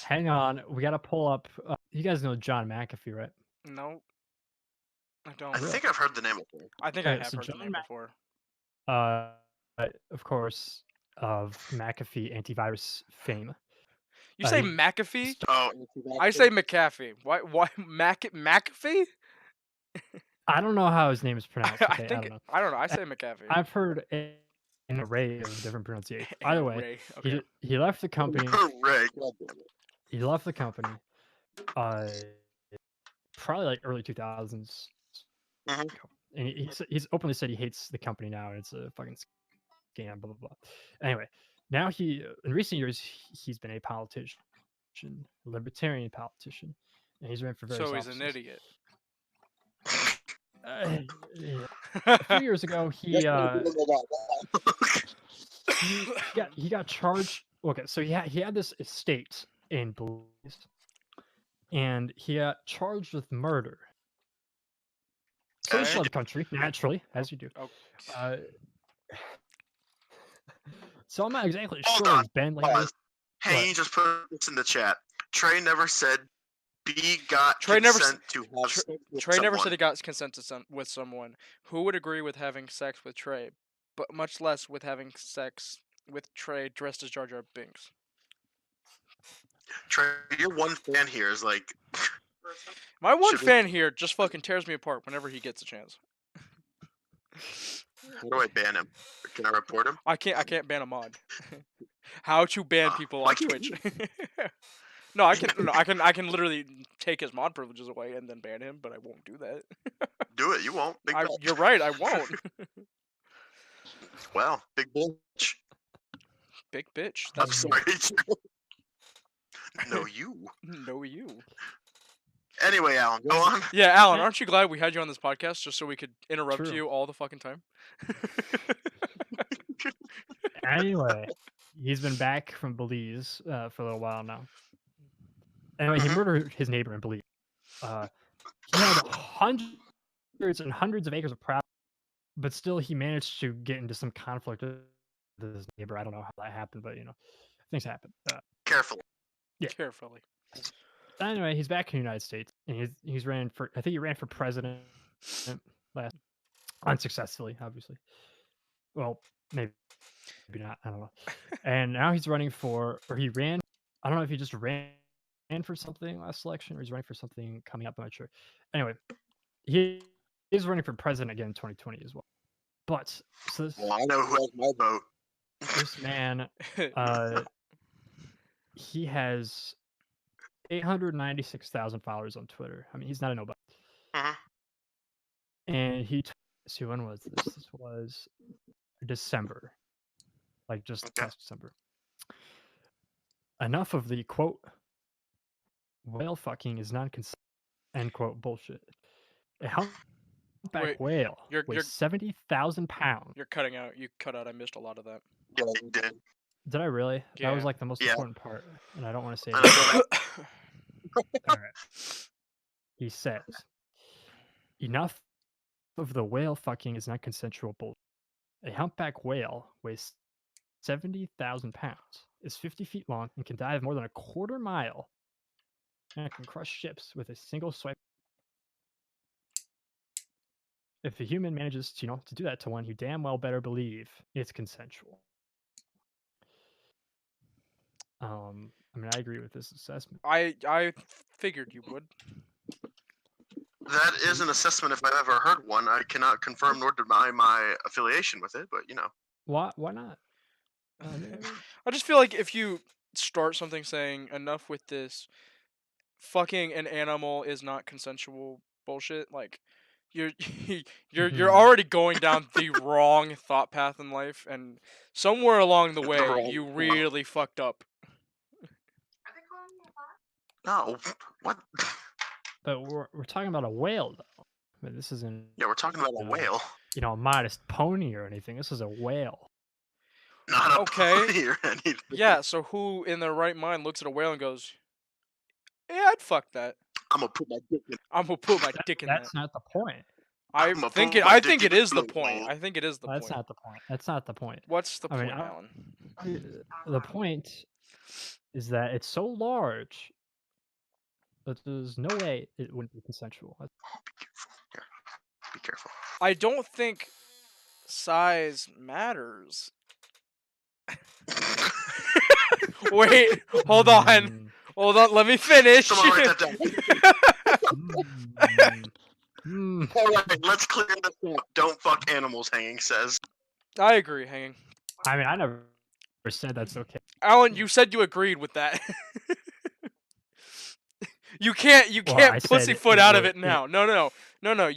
hang on, we gotta pull up. You guys know John McAfee, right? No, I don't. I think I've heard the name before. I think I Okay, have so heard the John name before. Of course, of McAfee antivirus fame. You say he McAfee? Oh, I say McAfee. Why McAfee? I don't know how his name is pronounced. I Okay, I think don't know. I don't know. I say McAfee. I've heard an array of different pronunciations. Either way, Ray. Okay. he left the company. Ray, god damn it. He left the company. Probably like early 2000s. Mhm. And he's openly said he hates the company now, and it's a fucking scam. Blah blah blah. Anyway, now in recent years he's been a politician, a libertarian politician, and he's ran for various So he's an offices. idiot. Yeah. A few years ago, he got charged. Okay, so he had this estate in Belize, and he got charged with murder. So As you love country, naturally, as you do. Oh, Uh, so I'm not exactly Hold sure on, he's been lately. pause. Hanging just put this in the chat. Trey never said B got Trey never consent to have sex with Trey never said someone. he got consent to with someone. Who would agree with having sex with Trey, but much less with having sex with Trey dressed as Jar Jar Binks? Trey, your one fan here is like, My one Should we- fan here just fucking tears me apart whenever he gets a chance. how do I ban him? Can I report him? I can't ban a mod. How to ban people why on can't Twitch? No, I can. No, I can literally take his mod privileges away and then ban him, but I won't do that. Do it. You won't. Big bitch. You're right. I won't. Well, big bitch. Big bitch. I'm That's sorry. No, you. no you. Anyway, Alan, go on. Yeah, Alan, aren't you glad we had you on this podcast just so we could interrupt True. you all the fucking time? Anyway, he's been back from Belize for a little while now. Anyway, he murdered his neighbor in Belize. He had hundreds and hundreds of acres of property, but still he managed to get into some conflict with his neighbor. I don't know how that happened, but things happen. Careful. Yeah. Carefully. Anyway, he's back in the United States, and he's ran for. I think he ran for president last, unsuccessfully, obviously. Well, maybe not. I don't know. And now he's running for, or he ran. I don't know if he just ran for something last election, or he's running for something coming up. I'm not sure. Anyway, he is running for president again in 2020 as well. But so Well, I know who has my vote. this man, he has 896,000 followers on Twitter. I mean, he's not a nobody. Mhm. And see, when was this? This was December, like just Okay. past December. Enough of the quote whale fucking is non-consent end quote bullshit. A humpback Wait, whale you're 70,000 pounds. You're cutting out. You cut out. I missed a lot of that. Yeah, you did. Did I really? That was Yeah. like the most Yeah. important part, and I don't want to say I it. know. All right. He says, enough of the whale fucking is not consensual bullshit. A humpback whale weighs 70,000 pounds, is 50 feet long, and can dive more than a quarter mile, and it can crush ships with a single swipe. If a human manages to do that to one, you damn well better believe it's consensual. I mean, I agree with this assessment. I figured you would. That is an assessment if I've ever heard one. I cannot confirm nor deny my affiliation with it, but Why not? I just feel like if you start something saying enough with this, fucking an animal is not consensual bullshit. Like, you're you're already going down the wrong thought path in life, and somewhere along the way wrong you thought. really fucked up. no. What? But we're talking about a whale, though. I mean, this isn't Yeah, we're talking about a whale, a modest pony or anything. This is a whale. not a Okay. pony or anything. Yeah. So who in their right mind looks at a whale and goes, "Yeah, I'd fuck that. I'm gonna put my dick in. I'm gonna put my dick in that." That's not the point. I I'ma think put it. my I dick think in it the is the blue point. hole. I think it is the That's point. not the point. That's not the point. What's the I mean, point, Alan? The point is that it's so large that there's no way it wouldn't be consensual. Be careful. I don't think size matters. Wait, hold on. Hold on, let me finish. Someone write that down. Mm. All right, let's clear this up. Don't fuck animals, Hanging says. I agree, Hanging. I mean, I never said that's okay. Alan, you said you agreed with that. you can't I said pussyfoot it out of was- it now. No. You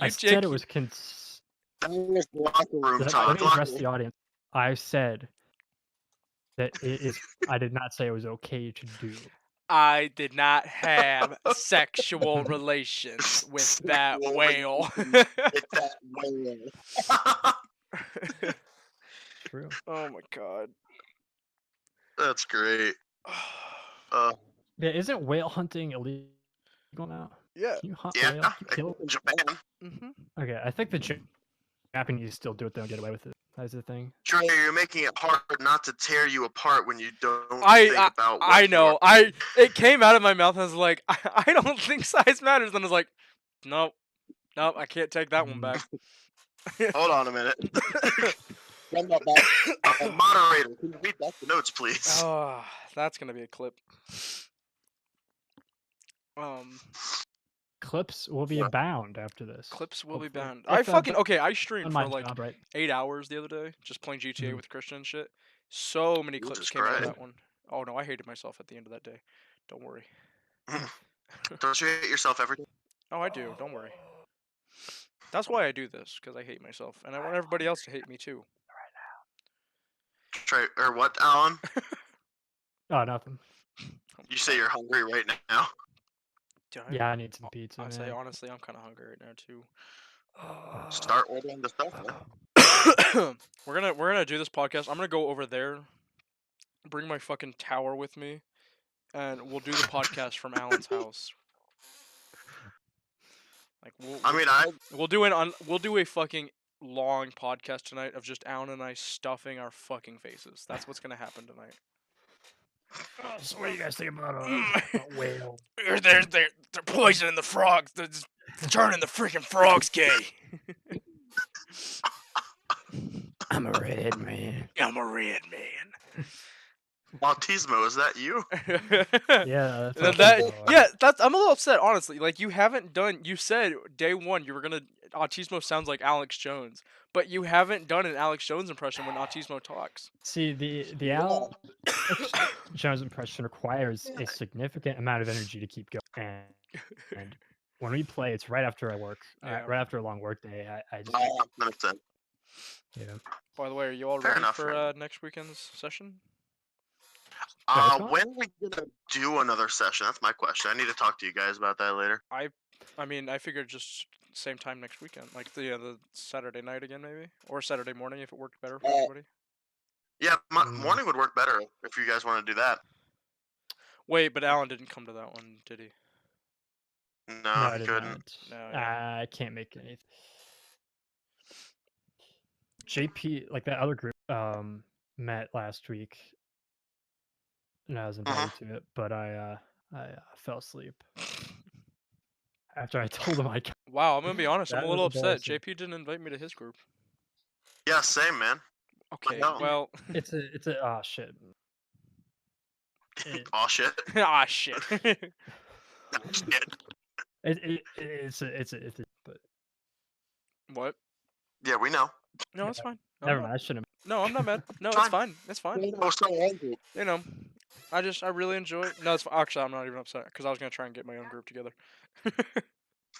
I said it was That was locker room Let talk. me address the audience. I said that it is. I did not say it was okay to do. I did not have sexual relations with that Sexual whale. It's that whale. True. Oh my god. That's great. Yeah, isn't whale hunting illegal now? Yeah. Can you hunt Yeah, whale? Can you kill? in Japan. Okay, I think the Japanese still do it. They don't get away with it. That's the thing. Trey, you're making it hard not to tear you apart when you don't think I about what I you know. are. It came out of my mouth and I was like, I don't think size matters. And I was like, nope, nope, I can't take that one back. Hold on a minute. Run that back. Moderator, can you read back the notes, please? Oh, that's gonna be a clip. Clips will be abound after this. Clips will be hopefully. banned. If, I done streamed my for like job right. 8 hours the other day, just playing GTA Mhm. with Christian and shit. So many clips Jesus came out of Christ. that one. Oh no, I hated myself at the end of that day. Don't worry. Don't you hate yourself every day? Oh, I do. Don't worry. That's why I do this, because I hate myself, and I want everybody else to hate me too. Trey, or what, Alan? Oh, nothing. You say you're hungry right now. Dude, Yeah, I need some pizza. I say man. honestly, I'm kind of hungry right now too. Start ordering the stuff. Man. we're gonna do this podcast. I'm gonna go over there, bring my fucking tower with me, and we'll do the podcast from Alan's house. Like we'll do a fucking long podcast tonight of just Alan and I stuffing our fucking faces. That's what's gonna happen tonight. So what do you guys think about a whale? They're poisoning the frogs. They're just turning the freaking frogs gay. I'm a redhead man. I'm a red man. Autismo, is that you? Yeah, that's what I'm a little upset, honestly. Like you haven't done. You said day one you were gonna. Autismo sounds like Alex Jones, but you haven't done an Alex Jones impression when Autismo talks. See, the Alex Jones impression requires a significant amount of energy to keep going, and when we play, it's right after I work, Yeah. right after a long work day. I just that makes sense. yeah. By the way, are you all Fair ready enough, for fair next weekend's session? When are we gonna do another session? That's my question. I need to talk to you guys about that later. I mean, I figured just same time next weekend, like the Saturday night again, maybe, or Saturday morning if it worked better for everybody. Yeah, morning would work better if you guys want to do that. Wait, but Alan didn't come to that one, did he? No, I he did couldn't. not. No, yeah. I can't make anything. JP, like that other group, met last week, and I was invited to it, but I fell asleep after I told him I. Wow, I'm gonna be honest. I'm That a was little upset. embarrassing. JP didn't invite me to his group. Yeah, same, man. Okay, know. well. It's a oh shit. Oh shit. Ah shit. Shit. It's a but What? Yeah, we know. No, it's fine. never mind. I shouldn't. No, I'm not mad. No, it's Fine. fine. It's fine. I was so angry. You know, I really enjoy it. No, it's actually I'm not even upset because I was gonna try and get my own group together.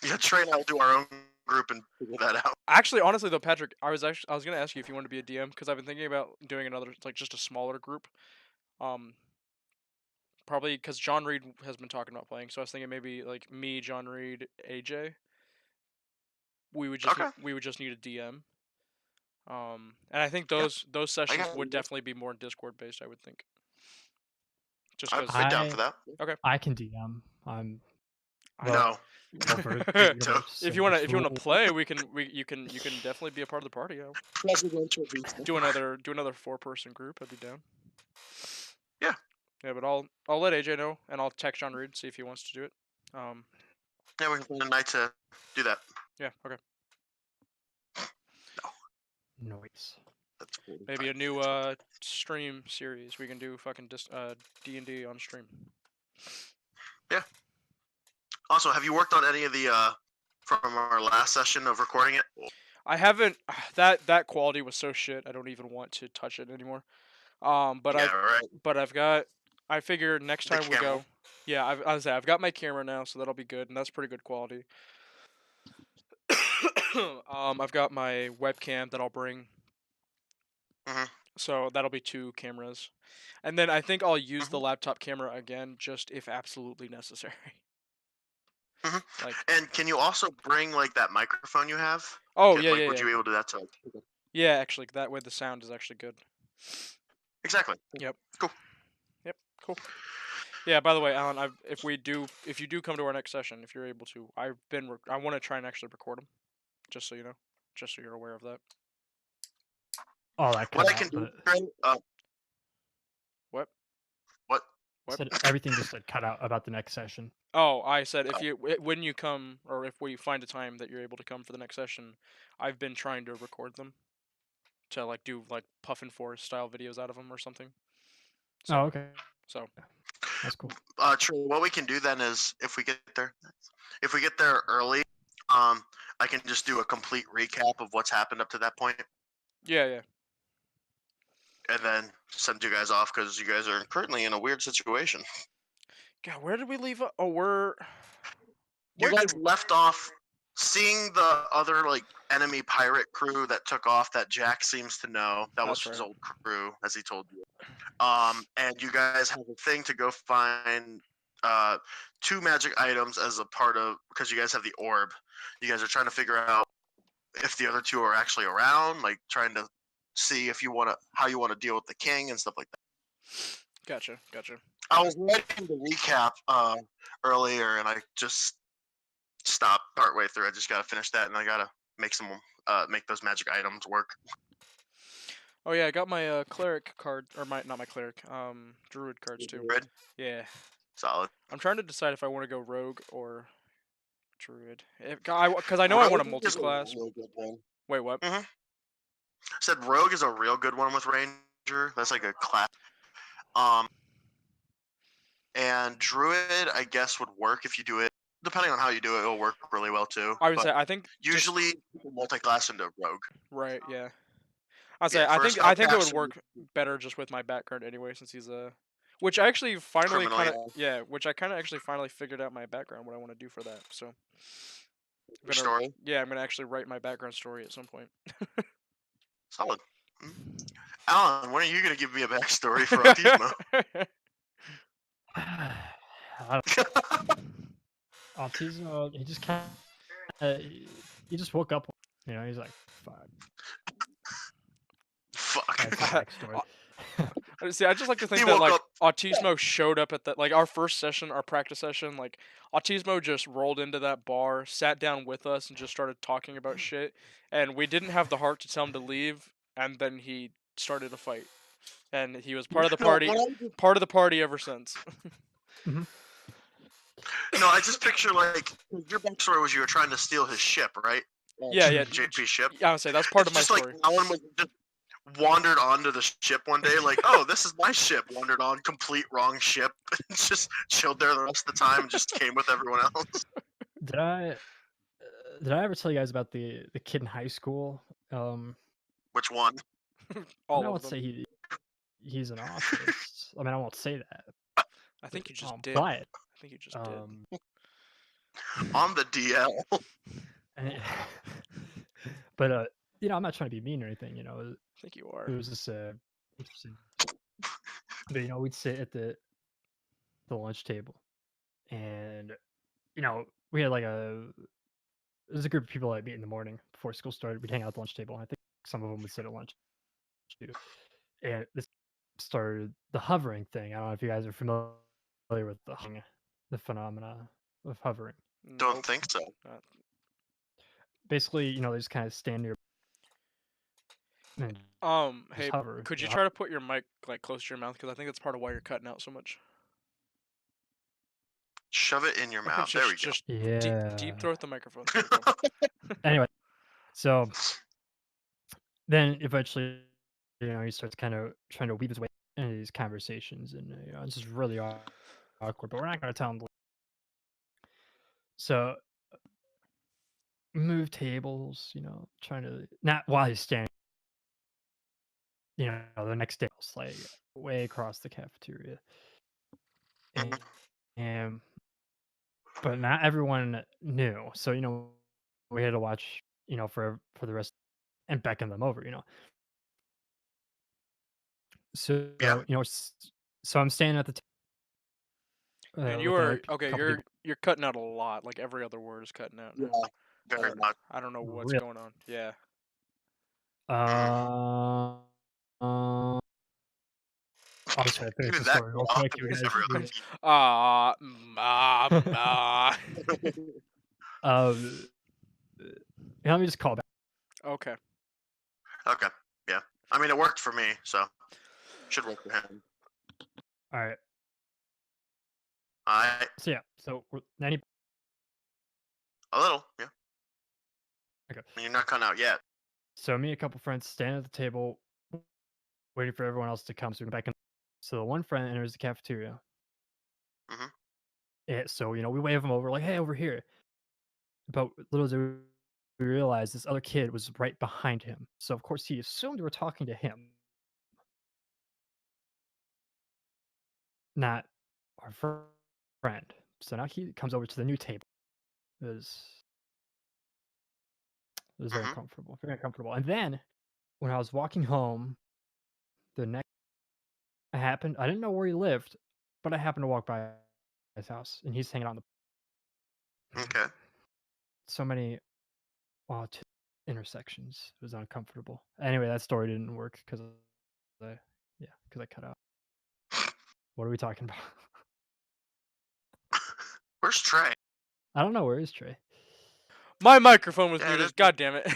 Yeah, Trey and I will do our own group and figure that out. Actually, honestly though, Patrick, I was gonna ask you if you wanted to be a DM because I've been thinking about doing another like just a smaller group. Probably because John Reed has been talking about playing, so I was thinking maybe like me, John Reed, AJ. We would just need a DM. And I think those sessions would definitely be more Discord based. I would think. Just I'd because. sit down for that. Okay. I can DM. I'm. No. If you wanna play, you can definitely be a part of the party. Yeah. Do another 4-person group. I'd be down. Yeah. Yeah, but I'll let AJ know and I'll text John Reed see if he wants to do it. Yeah, we can plan a night to do that. Yeah. Okay. Noise. That's cool. Maybe a new stream series. We can do fucking D&D on stream. Yeah. Also, have you worked on any of the from our last session of recording it? I haven't. That quality was so shit. I don't even want to touch it anymore. But yeah, right. But I've got. I figure next The time we camera. go. Yeah, I've got my camera now, so that'll be good, and that's pretty good quality. I've got my webcam that I'll bring. So that'll be 2 cameras, and then I think I'll use the laptop camera again, just if absolutely necessary. Like, and can you also bring like that microphone you have? Oh yeah, yeah. Would you be able to do that too? Yeah, actually, that way the sound is actually good. Exactly. Yep. Cool. Yep. Cool. Yeah. By the way, Alan, if you do come to our next session, if you're able to, I want to try and actually record them, just so you know, just so you're aware of that. All that What cut I can out, do, but Trey, What? what? What? said everything just like cut out about the next session. Oh, I said when you come, or if we find a time that you're able to come for the next session, I've been trying to record them to like do like Puffin Forest style videos out of them or something. Oh, So okay. so That's cool. Trey, what we can do then is if we get there early, I can just do a complete recap of what's happened up to that point, yeah. and then send you guys off because you guys are currently in a weird situation. God, where did we leave? Oh, You where guys did left off seeing the other like enemy pirate crew that took off that Jack seems to know. That was That's his right. old crew, as he told you. And you guys have a thing to go find uh, 2 magic items as a part of because you guys have the orb. You guys are trying to figure out if the other 2 are actually around, like trying to see if you want to how you want to deal with the king and stuff like that. Gotcha. I was writing the recap earlier, and I just stopped partway through. I just gotta finish that, and I gotta make those magic items work. Oh yeah, I got my cleric card, or not my cleric, druid cards too. Red, Yeah, solid. I'm trying to decide if I want to go rogue or druid. Because I know I want a Rogue is a multi-class. real good one. Wait, what? Mm-hmm. Said Rogue is a real good one with Ranger. That's like a class. Um, and Druid, I guess, would work if you do it. Depending on how you do it, it'll work really well too. I would But say I think usually, people multi-class into Rogue. right. Yeah, I'd say Yeah, for a I think it would spellcaster, work better just with my background anyway, since he's a. Which I actually finally criminal, kind of yeah. which I kind of actually finally figured out my background, what I want to do for that. So I'm gonna Story, I'm gonna actually write my background story at some point. solid. Mm. Alan, when are you gonna give me a backstory for Autismo? Autism. He just kind of he just woke up. You know, he's like, "Fuck." Fuck. That's the backstory. See, I just like to He think that woke like up. Autismo showed up at like our first session, our practice session. Like Autismo just rolled into that bar, sat down with us, and just started talking about shit. And we didn't have the heart to tell him to leave, and then he started a fight, and he was part of the No, party, ever since. Mhm. no, I just picture like your backstory was you were trying to steal his ship, right? Yeah. JP ship. Yeah, I would say that's part It's of my just like story. Alan was just wandered onto the ship one day, like, oh, this is my ship. Wandered on, complete wrong ship. Just chilled there the rest of the time and just came with everyone else. Did I did I ever tell you guys about the kid in high school? Which one? I mean, All I of won't them. say he's an autist. I mean, I won't say that. I think you just did. But I think you just did. On the DL. and it- but you know, I'm not trying to be mean or anything. You know, I think you it are. was just interesting. But you know, we'd sit at the lunch table, and you know, we had like there's a group of people that meet in the morning before school started. We'd hang out at the lunch table. And I think some of them would sit at lunch too. And this started the hovering thing. I don't know if you guys are familiar with the phenomena of hovering. Don't Nope. think so. Basically, you know, they just kind of stand near and just Hey, hover. could You you know, try to put your mic like close to your mouth? Because I think that's part of why you're cutting out so much. Shove it in your mouth. There we go. Just deep yeah. throat the microphone. There you go. Anyway, so then eventually, you know, he starts kind of trying to weave his way into these conversations, and you know, it's just really awkward. But we're not going to tell him. So move tables, you know, trying to not while he's standing. You know, the next table, like way across the cafeteria, Mhm. and but not everyone knew. So you know, we had to watch, you know, for the rest and beckon them over. You know, so Yeah. you know, so I'm standing at the Man, you with another are okay. couple people. You're cutting out a lot. Like every other word is cutting out Yeah. now. Very much. I don't know what's Really, going on. Yeah. Mhm. uh, I'll just try to finish Dude, the that story real off quick. to You me guys is real do it. Um, let me just call back. Okay. Okay, yeah. I mean, it worked for me, so should work for him. All right. I So yeah. So any. a little, yeah. Okay. I mean, you're not cutting out yet. So me and a couple friends stand at the table, waiting for everyone else to come. So we go back in. So the one friend enters the cafeteria. Hmm. So we wave him over, like, "Hey, over here." But little do we realize this other kid was right behind him. So of course he assumed we were talking to him, not our friend. So now he comes over to the new table. It was very Hmm. uncomfortable, very uncomfortable. And then when I was walking home, the next happened. I didn't know where he lived, but I happened to walk by his house, and he's hanging out in the. Okay. So many two intersections. It was uncomfortable. Anyway, that story didn't work because I cut out. What are we talking about? Where's Trey? I don't know. Where is Trey? My microphone was Yeah, it is. muted. God damn it.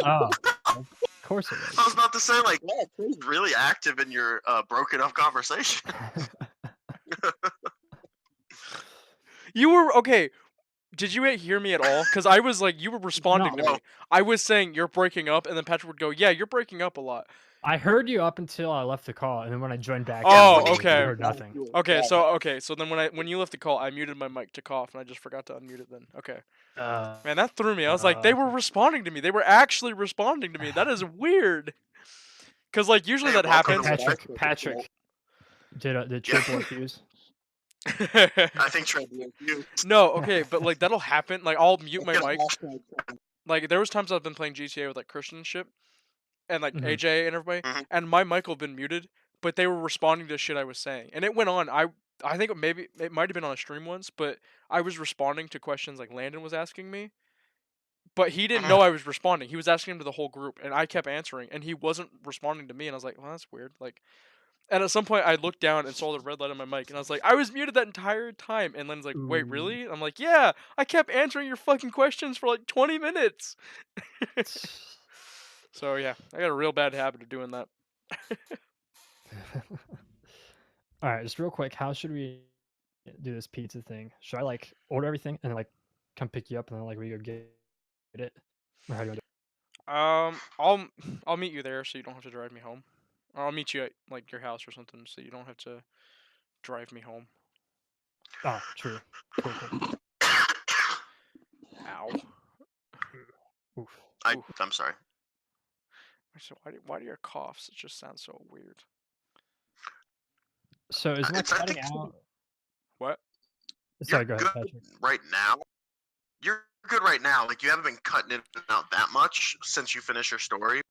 Oh, of course it I was was. about to say, like, wow, Trey's really active in your broken up conversation. You were okay. Did you hear me at all? Because I was like, you were responding to No. me. I was saying you're breaking up, and then Patrick would go, "Yeah, you're breaking up a lot." I heard you up until I left the call, and then when I joined back in, Oh, I okay. heard nothing. Okay. So then when you left the call, I muted my mic to cough, and I just forgot to unmute it. Then okay. Man, that threw me. I was like, they were Okay. responding to me. They were actually responding to me. That is weird. Because like usually Hey, that welcome happens. to Patrick, did Trey blow a fuse? I think Trey did you. No, okay, but like that'll happen. Like I'll mute my Get a mic. hashtag. Like there was times I've been playing GTA with like Christian and shit, and like Mhm. AJ and everybody, Mhm. and my mic will have been muted, but they were responding to shit I was saying, and it went on. I think maybe it might have been on a stream once, but I was responding to questions like Landon was asking me, but he didn't Mhm. know I was responding. He was asking him to the whole group, and I kept answering, and he wasn't responding to me, and I was like, well, that's weird. Like, and at some point I looked down and saw the red light on my mic, and I was like, I was muted that entire time, and Landon's like, wait, Ooh. really? I'm like, yeah, I kept answering your fucking questions for like 20 minutes. So yeah, I got a real bad habit of doing that. All right, just real quick, how should we do this pizza thing? Should I like order everything and then like come pick you up and then like we go get it? Or how do you want I'll I'll meet you there so you don't have to drive me home. Or I'll meet you at like your house or something so you don't have to drive me home. do it? Oh, true. Cool. Ow. Oof. Oof. I'm sorry. So why do your coughs? It just sounds so weird. So is my It's I cutting think out? What? Sorry, you're go ahead, good Patrick. right now. You're good right now. Like you haven't been cutting it out that much since you finished your story.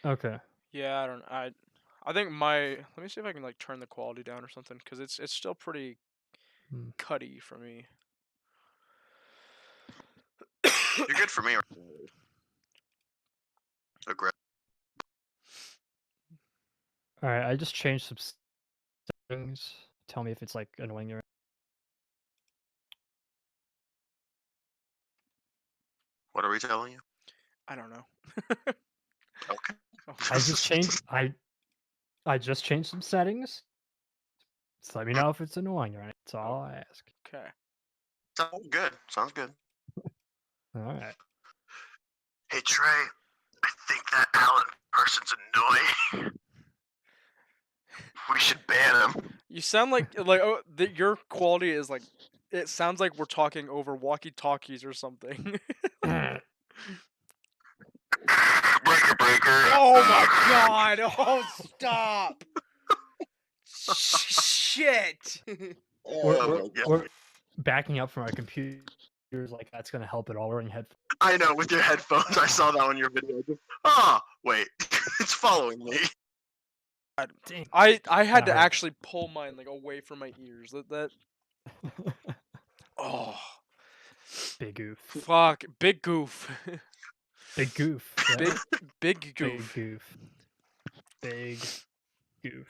Okay. Yeah, I think my let me see if I can like turn the quality down or something cuz it's still pretty Hmm. cutty for me. You're good for me. Aggressive. All right, I just changed some settings. Tell me if it's like annoying you. What are we telling you? I don't know. Okay. Oh, I just changed. I just changed some settings. So let me know if it's annoying or not. That's all I ask. okay. Sounds good. Sounds good. All right. Hey Trey, I think that Alan person's annoying. We should ban him. You sound like your quality is like it sounds like we're talking over walkie-talkies or something. Breaker. Oh my god! Oh, stop! Shit! we're, Oh we're, my god. we're backing up from our computers like that's gonna help at all. We're in headphones. I know, with your headphones. I saw that on your video. Wait. It's following me. Dang. I had That to hurt. actually pull mine like away from my ears. That oh Big oof. fuck big goof. Big goof. Yeah. Big goof. Big goof.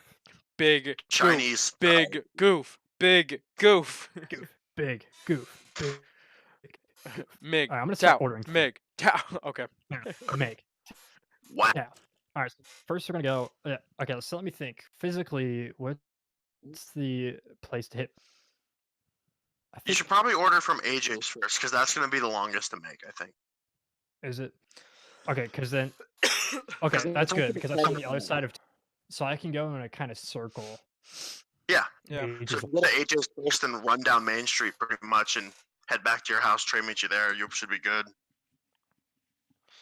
Big Chinese. Big goof. Big goof. Goof. Big goof. Big goof. Mig. All right, I'm gonna start Tao. ordering. Mig. Tao. Okay. Yeah, Meg. Wow. Yeah. All right. So first, we're gonna go. Yeah. Okay. So let me think. Physically, what's the place to hit? I You think should probably order from AJ's first, because that's going to be the longest to make, I think. is it. Okay, because then. Okay, that's good because that's on the other side of. So I can go in a kind of circle. Yeah. Yeah. So if you go to AJ's first and run down Main Street pretty much and head back to your house, Trey meet you there, you should be good.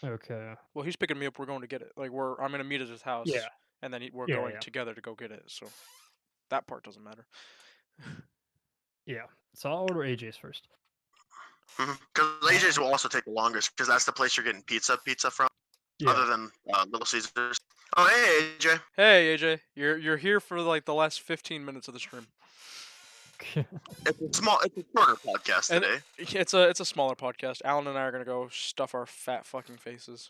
Okay. Well, he's picking me up. We're going to get it. Like I'm gonna meet at his house. Yeah. And then we're Yeah, going yeah. together to go get it. So that part doesn't matter. Yeah. So I'll order AJ's first. Because AJ's will also take the longest, because that's the place you're getting pizza from, Yeah. other than Little Caesars. Oh, hey, AJ. Hey AJ, you're here for like the last 15 minutes of the stream. It's a shorter podcast And today. it's a smaller podcast. Alan and I are gonna go stuff our fat fucking faces.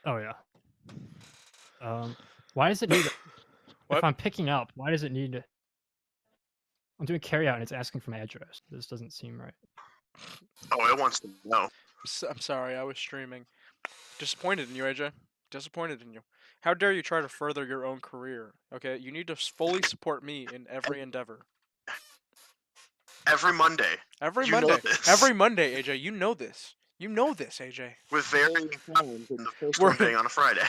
Oh yeah. Why does it need? What? If I'm picking up, why does it need? I'm doing carry out and it's asking for my address. This doesn't seem right. Oh, it wants to know. I'm sorry, I was streaming. Disappointed in you, AJ. Disappointed in you. How dare you try to further your own career? Okay, you need to fully support me in every endeavor. Every Monday. Every You know Monday. this. Every Monday, AJ. You know this. You know this, AJ. With varying times, and the first We're- one being on a Friday.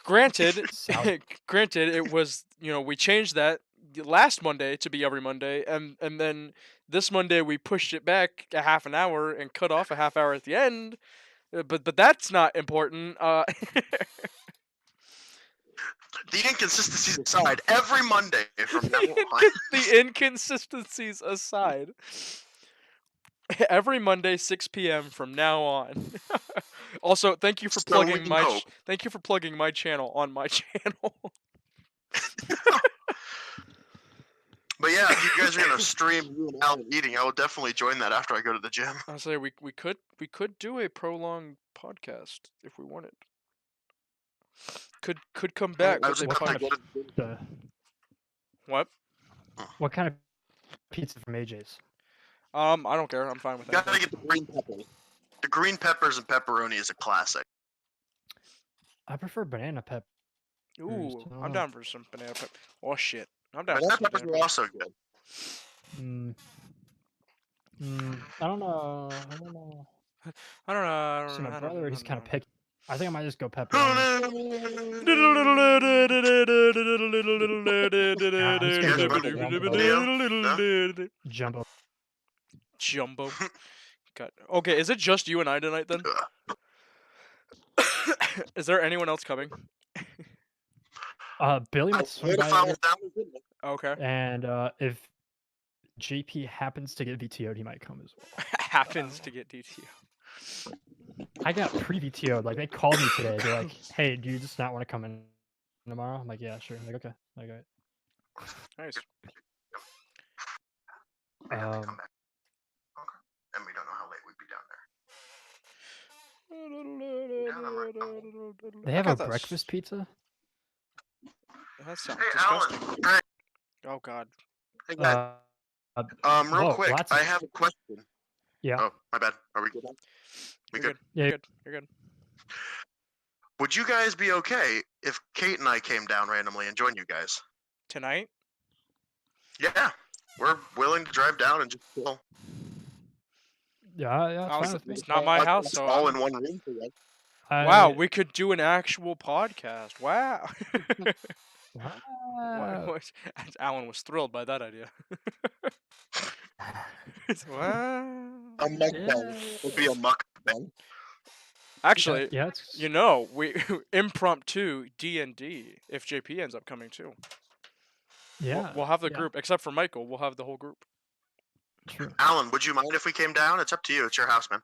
Granted, Sound- granted, it was we changed that last Monday to be every Monday, and then this Monday we pushed it back a half an hour and cut off a half hour at the end. But that's not important. The inconsistencies aside, every Monday from now on. The inconsistencies aside, every Monday 6 p.m. from now on. Also, thank you for So we plugging can my hope. thank you for plugging my channel on my channel. But yeah, if you guys are gonna stream you and Alan eating, I will definitely join that after I go to the gym. I say we could do a prolonged podcast if we wanted. Could come back I with was a about to kind go of- to the gym. What? What kind of pizza from AJ's? I don't care. I'm fine with You gotta that. get the green peppers. The green peppers and pepperoni is a classic. I prefer banana pepper. Ooh, I I'm don't down for some banana pepper. Oh shit, I'm down Banana for some peppers banana are also good. I don't know. I don't know. I don't know. I don't So know. my I don't brother, he's kind of know. picky. I think I might just go pepperoni. Jumbo. Jumbo. God. Okay, is it just you and I tonight then? Is there anyone else coming? Billy I might swing would by if I later, was down with it. Okay. and if JP happens to get VTO'd, he might come as well. Happens to get DTO. I got pre-VTO'd. Like they called me today. They're like, "Hey, do you just not want to come in tomorrow?" I'm like, "Yeah, sure." I'm like, "Okay." Like, alright. Nice. We have to Um, come back. Okay. And we don't know how late we'd be down there. They have I a got that breakfast pizza. That sounds Hey, disgusting. Alan. Trey, Oh god. hey, guys. Real whoa, quick, lots I of- have a question. Yeah. Oh, my bad. Are we good now? We You're good? good. Yeah. You're good. You're good. Would you guys be okay if Kate and I came down randomly and joined you guys? Tonight? Yeah, we're willing to drive down and just chill. Yeah, it's Oh, fine with me. it's not my house, so all I'm- in one room for us. Wow, we could do an actual podcast. Wow. Wow. Alan was thrilled by that idea. Wow. A mukbang would be a mukbang. Actually, Yeah, it's we impromptu D&D if JP ends up coming too. yeah. We'll have the yeah, group, except for Michael. We'll have the whole group. True. Alan, would you mind if we came down? It's up to you. It's your house, man.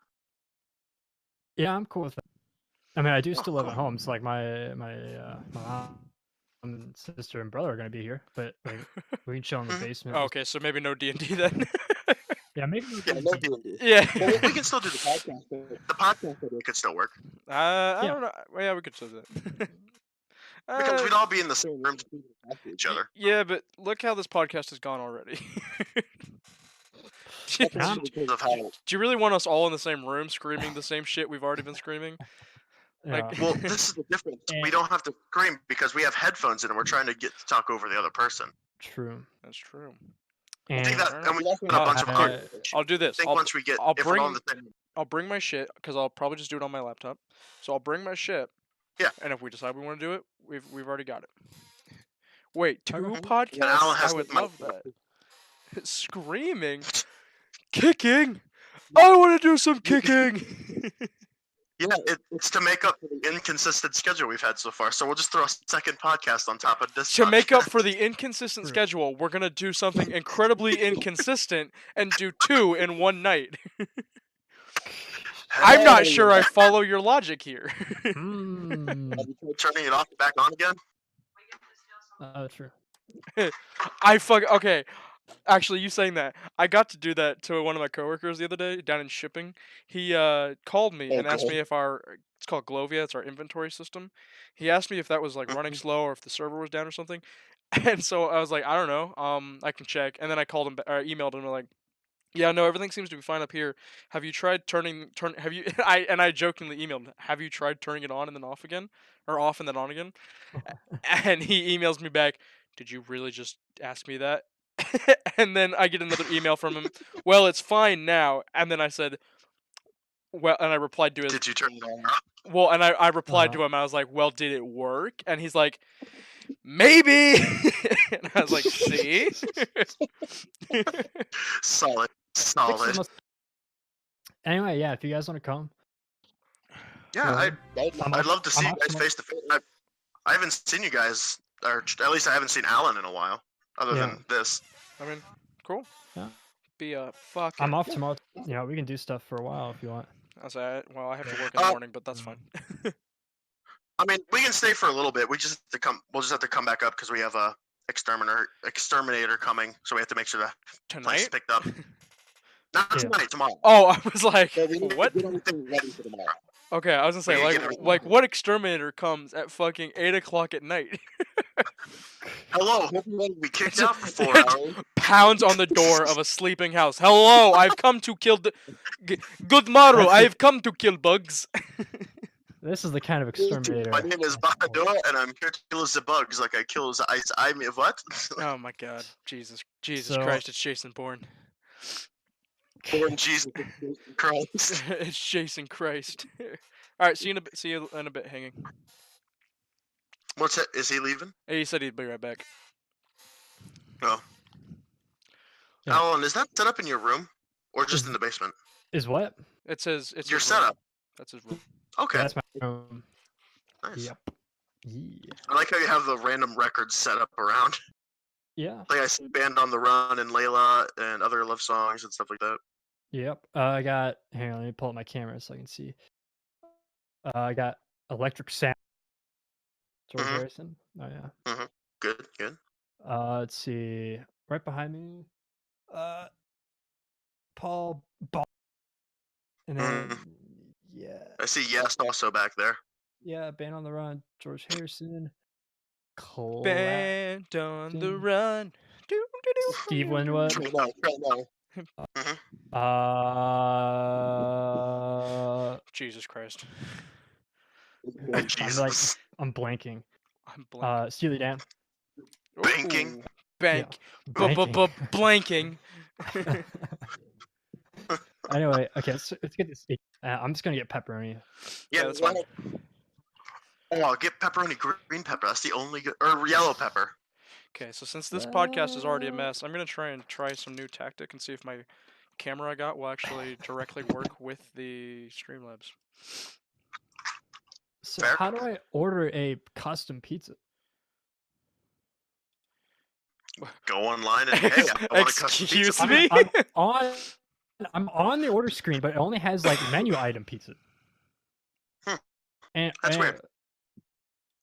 Yeah, I'm cool with that. I mean, I do still live at home, so like my mom and sister and brother are gonna be here, but like we can chill in the basement. Oh, okay, so maybe no D&D then. Yeah, maybe we Yeah, can no do- D&D. Yeah. Well, we can still do the podcast. The podcast idea could still work. I Yeah. don't know. Well, yeah, we could say that. Because uh, we'd all be in the same room talking to each other. yeah, but look how this podcast has gone already. do, That's also Huh? because of do how. you really want us all in the same room screaming the same shit we've already been screaming? Like, Yeah. Well, this is the difference. We And- don't have to scream because we have headphones in and we're trying to get to talk over the other person. True. that's true. I think And that, Alright. and we also have a bunch of Uh, I'll do I this. think once we get, I'll if we're all in bring the same, I'll bring my shit because I'll probably just do it on my laptop. So I'll bring my shit. Yeah. And if we decide we want to do it, we've already got it. Wait, two Okay. then podcasts? Alan I has would my. love that. Screaming, kicking. I want to do some kicking. Yeah, it's to make up for the inconsistent schedule we've had so far. So we'll just throw a second podcast on top of this. To make up for podcast. the inconsistent True. schedule, we're gonna do something incredibly inconsistent and do two in one night. I'm not sure I follow your logic here. Hmm. Have you tried turning it off and back on again? True. Okay. Actually, you saying that, I got to do that to one of my coworkers the other day down in shipping. He called me Oh, and asked good. me if it's called Glovia, it's our inventory system. He asked me if that was like running Mhm. slow or if the server was down or something. And so I was like, I don't know. I can check. And then I called him or emailed him like, yeah, no, everything seems to be fine up here. Have you tried have you I jokingly emailed him, have you tried turning it on and then off again? Or off and then on again? And he emails me back, "Did you really just ask me that?" And then I get another email from him, "Well, it's fine now." And then I said, "Well," and I replied to his, Did you turn it on? well, and I replied to him. I was like, "Well, did it work?" And he's like, "Maybe." And I was like, "See?" Solid, Fixes solid. must- Anyway, yeah, if you guys want to come, Yeah, I'm I'd off- love to see I'm you off guys tomorrow. face to face. I haven't seen you guys, or at least I haven't seen Alan in a while, other Yeah. than this. I mean, cool. Yeah. Be a fucking. I'm off tomorrow. You know, we can do stuff for a while if you want. I said, well, I have to Yeah. work in the morning, but that's fine. I mean, we can stay for a little bit. We just have to come. We'll just have to come back up because we have a exterminator coming, so we have to make sure the place is Tonight? picked up. Not Yeah. tonight, tomorrow. Oh, I was like, So we need to what? get everything ready for tomorrow. Okay, I was gonna say We like get everything like ready. what exterminator comes at fucking 8 o'clock at night? Hello, hope you won't be kicked out for 4 It hours. pounds on the door of a sleeping house. Hello, I've come to kill the. Good morrow, That's the- I've come to kill bugs. This is the kind of exterminator. My name is Bahador, and I'm here to kill the bugs like I kill the ice. I mean, what? Oh my god, Jesus So- Christ, it's Jason Bourne. Born Jesus Christ. It's Jason Christ. All right, see you in a bit, hanging. What's it? Is he leaving? Hey, he said he'd be right back. No. Yeah. Alan, is that set up in your room, or just Is- in the basement? Is what? It's Your his room. setup. That's his room. Okay. Yeah, that's my room. Nice. Yep. Yeah. I like how you have the random records set up around. Yeah. Like I see Band on the Run and Layla and other love songs and stuff like that. Yep. I got. Hang on, let me pull up my camera so I can see. I got Electric Sound. George Mhm. Harrison. Oh yeah. Good, good. Let's see. Right behind me. Paul Ball. And then yeah. I see Yes also back there. Yeah, Band on the Run, George Harrison. Band on the Clapton. run. Steve Winwood. Trey, no. Jesus. Jesus Christ. Oh, I'm Jesus. I'm blanking. I'm blanking. Steely Dan. Banking. Ooh, Bank. Banking. Blanking. Anyway, okay, let's get this. I'm just gonna get pepperoni. Yeah, that's fine. Oh, get pepperoni, green pepper. That's the only good, or yellow pepper. Okay, so since this podcast is already a mess, I'm gonna try some new tactic and see if my camera I got will actually directly work with the Streamlabs. So Fair. how do I order a custom pizza? Go online and hey, I want a custom Excuse pizza. me? I'm on the order screen, but it only has like menu item pizza. Hmm. And That's weird.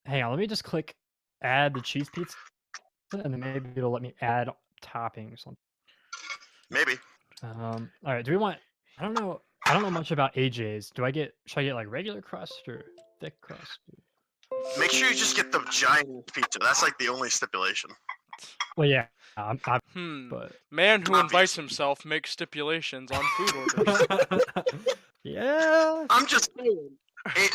Hang on, let me just click add the cheese pizza, and then maybe it'll let me add toppings. Maybe. All right, do we want? I don't know. I don't know much about AJ's. Should I get like regular crust or thick crust? Make sure you just get the giant pizza. That's like the only stipulation. Well, yeah, I'm but Man who invites Obviously. himself makes stipulations on food orders. yeah. I'm just saying.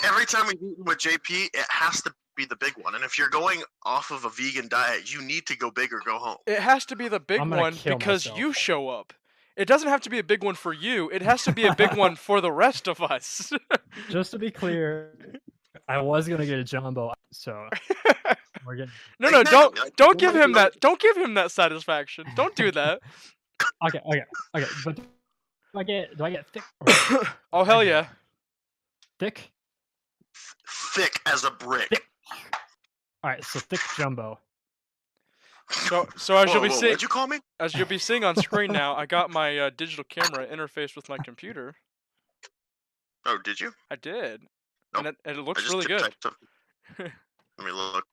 Every time we eat with JP, it has to be the big one. And if you're going off of a vegan diet, you need to go big or go home. It has to be the big I'm gonna one kill because myself. you show up. It doesn't have to be a big one for you. It has to be a big one for the rest of us. Just to be clear, I was gonna get a jumbo, so we're getting. No, Exactly. Like, don't give nobody him likes- that. Don't give him that satisfaction. Don't do that. Okay. But do I get thick? Oh hell yeah. Thick. thick as a brick. Thick. All right, so thick jumbo. So as you'll be seeing, What'd you call me? as you'll be seeing on screen now, I got my digital camera interfaced with my computer. Oh, did you? I did, Nope. and it I looks just really good. typed something. Let me look.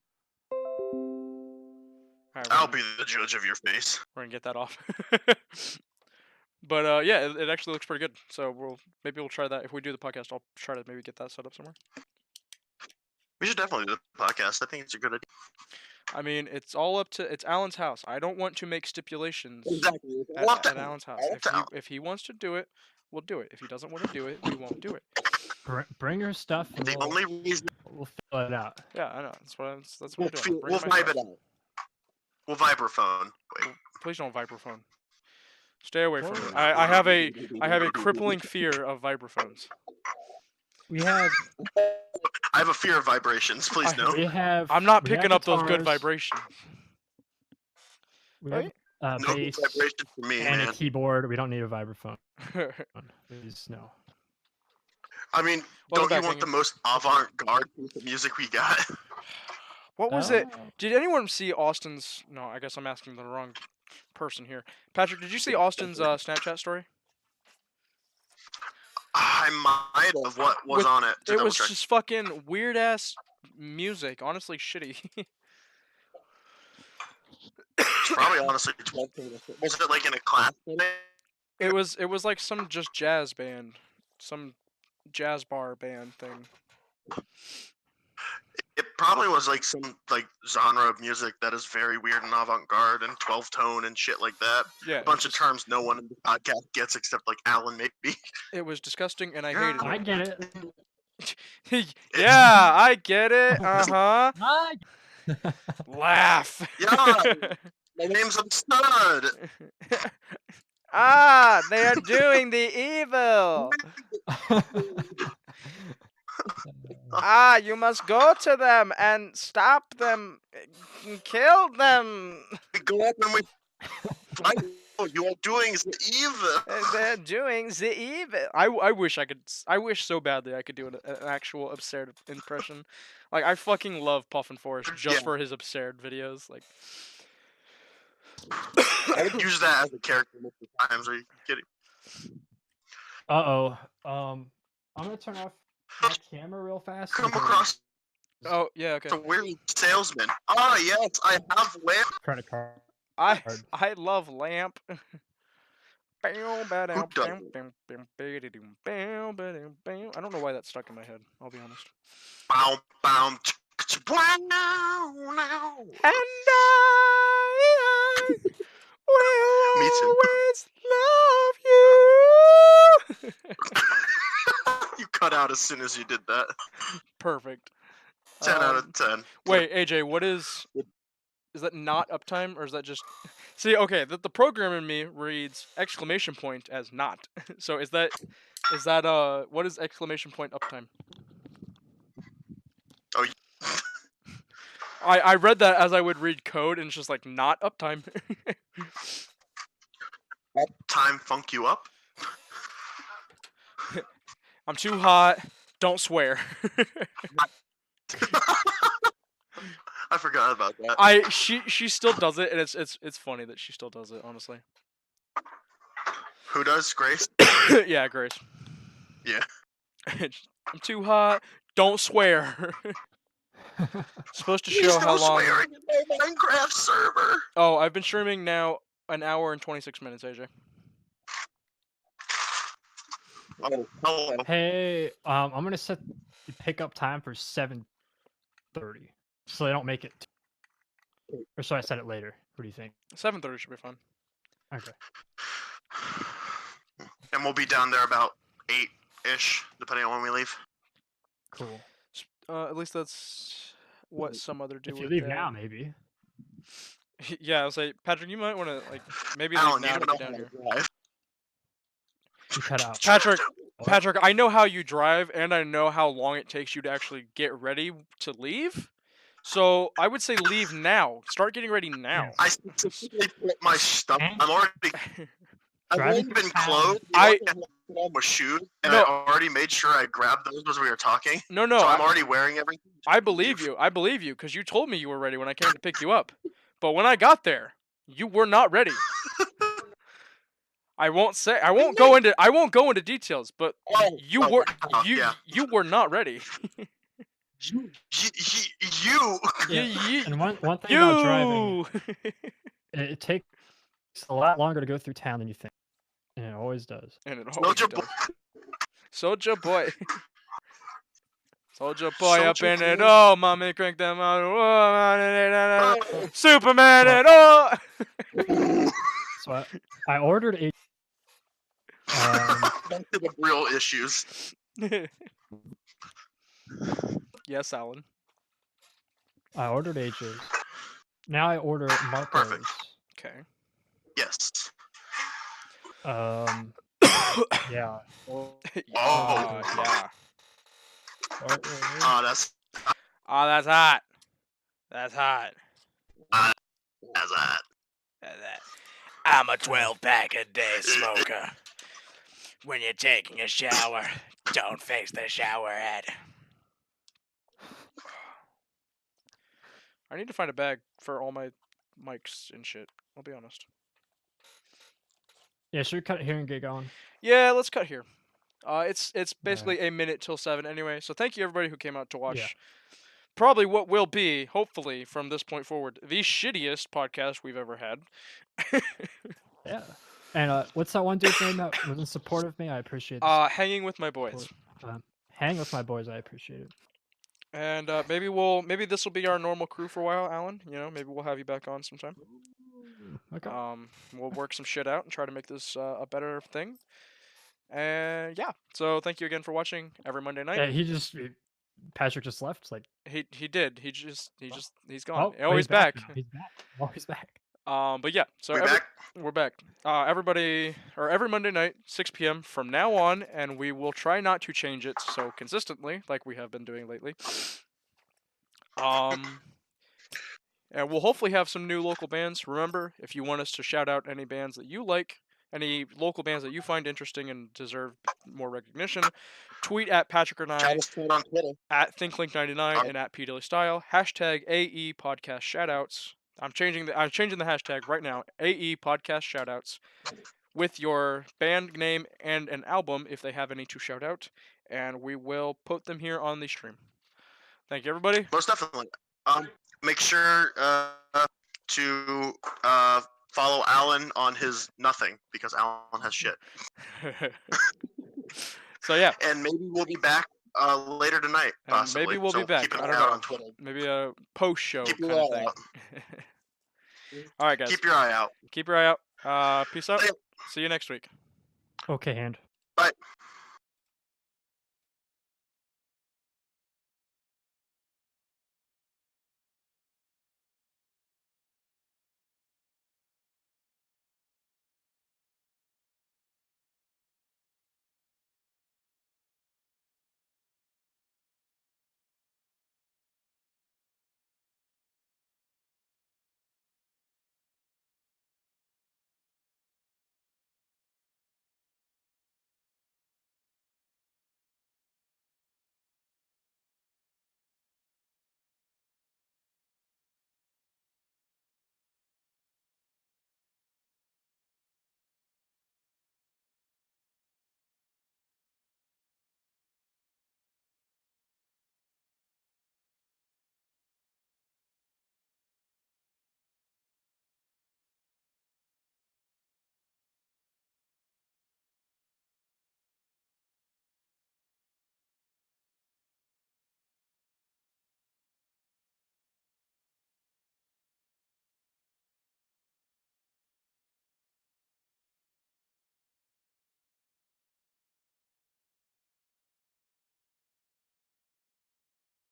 Alright, I'll be the judge of your face. we're gonna get that off. But yeah, it actually looks pretty good. So maybe we'll try that if we do the podcast. I'll try to maybe get that set up somewhere. We should definitely do the podcast. I think it's a good idea. I mean, it's Alan's house. I don't want to make stipulations Exactly. at Alan's house. If he wants to do it, we'll do it. If he doesn't want to do it, we won't do it. Bring your stuff. And The only reason we'll fill it out. Yeah, I know. That's what we'll, I'm doing. we'll vibe it out. We'll vibraphone. Wait. Please don't vibraphone. Stay away from it. I have a crippling fear of vibraphones. We have. I have a fear of vibrations. Please no. We have. I'm not we have picking up those good guitars, vibrations. We have No bass vibrations for me, and man. a keyboard. We don't need a vibraphone. Please no. I mean, Welcome don't you back, want the Amy. most avant-garde piece of music we got? What was it? Oh. Did anyone see Austin's? No, I guess I'm asking the wrong person here. Patrick, did you see Austin's Snapchat story? I might have. What was With- on it? It was just fucking weird ass music. Honestly, shitty. It's probably honestly 12. Was it like in a class setting? It was like some just jazz band, some jazz bar band thing. It probably was like some like genre of music that is very weird and avant-garde and 12 tone and shit like that. Yeah, A bunch of terms no one in the podcast gets except like Alan maybe. it was disgusting and I hated I it. get it. Yeah, I get it. Uh huh. I... Laugh. Yeah. My name's Absurd. Ah, they are doing the evil. Ah, you must go to them and stop them, kill them. We go up and we fight. Oh, you are doing the evil. They're doing the evil. I wish I could. I wish so badly I could do an actual absurd impression. Like I fucking love Puffin Forest just Yeah. for his absurd videos. Like. I would use that as a character most of the times. Are you kidding? I'm gonna turn off my camera real fast. Come because across Oh yeah, okay. a weird salesman. Ah, yes, I have lamp. credit card. I love Lamp. I don't know why that's stuck in my head. I'll be honest. Bow, bow, wow, now. And I will Me too. always love you. You cut out as soon as you did that. Perfect. 10 out of 10. Wait, AJ, what is that not uptime or is that just see? Okay, the program in me reads exclamation point as not. So is that what is exclamation point uptime? Oh, I read that as I would read code and it's just like not uptime. time funk you up? I'm too hot. Don't swear. I forgot about that. She still does it and it's funny that she still does it, honestly. Who does, Grace? Yeah, Grace. Yeah. I'm too hot. Don't swear. Supposed to Please show how no long. swearing in my Minecraft server. Oh, I've been streaming now an hour and 26 minutes, AJ. Oh, hello. Hey, I'm gonna set the pickup time for 7:30, so they don't make it. Or should I set it later? What do you think? 7:30 should be fun. Okay. And we'll be down there about 8-ish, depending on when we leave. Cool. At least that's what some other do If you with leave their... now, maybe. Yeah, I was like, Patrick, you might want to like maybe leave Alan, now you to don't get know down how here. to drive. You cut out. Patrick, What? Patrick, I know how you drive, and I know how long it takes you to actually get ready to leave. So I would say leave now. Start getting ready now. I specifically put my stuff. I'm already. I've Driving already been through town. clothed. I put on my shoes, and No. I already made sure I grabbed those as we were talking. no, So I'm I, already wearing everything. I believe you. I believe you because you told me you were ready when I came to pick you up. But when I got there, you were not ready. I won't go into details, but you were yeah. you were not ready. You. You And one thing about driving, you. it takes a lot longer to go through town than you think, and it always does. And it always Soldier does. Soldier boy. Soldier boy up Soldier in it. boy. Oh, mommy, crank them out. Oh. Superman What? and oh. So I ordered a. Back to the real issues. Yes, Alan. I ordered H's. Now I order Marcos. Perfect. Okay. Yes. Yeah. Oh. Yeah. Oh, that's Oh, that's hot. That's hot. that's that. That's that. I'm a 12-pack a day smoker. When you're taking a shower, don't face the shower head. I need to find a bag for all my mics and shit. I'll be honest. Yeah, should we cut it here and get going? Yeah, let's cut here. It's basically a minute till 7 anyway. So thank you everybody who came out to watch. Yeah. Probably what will be, hopefully, from this point forward, the shittiest podcast we've ever had. Yeah. And what's that one dude's name that was in support of me? I appreciate it. Hanging with my boys. Hang with my boys. I appreciate it. And maybe this will be our normal crew for a while, Alan. You know, maybe we'll have you back on sometime. Okay. We'll work some shit out and try to make this a better thing. And yeah, so thank you again for watching every Monday night. Yeah, Patrick just left. It's like he did. He's gone. oh, He's back. now. He's back. Oh, he's back. But yeah, so We're back. we're back. Everybody, or every Monday night, 6 p.m. from now on, and we will try not to change it so consistently like we have been doing lately. And we'll hopefully have some new local bands. Remember, if you want us to shout out any bands that you like, any local bands that you find interesting and deserve more recognition, tweet at Patrick and I, On Twitter. at ThinkLink99 and at PDailyStyle. Hashtag AE Podcast Shoutouts. I'm changing the hashtag right now. AE Podcast Shoutouts with your band name and an album if they have any to shout out, and we will put them here on the stream. Thank you, everybody. Most definitely. Make sure to follow Alan on his nothing because Alan has shit. So yeah. And maybe we'll be back later tonight. Possibly. Maybe we'll be back. Keep an I eye don't out know. on Twitter. Maybe a post show Keep kind your of eye thing. out. All right, guys. Keep your eye out. Keep your eye out. Peace out. Yeah. See you next week. Okay, hand.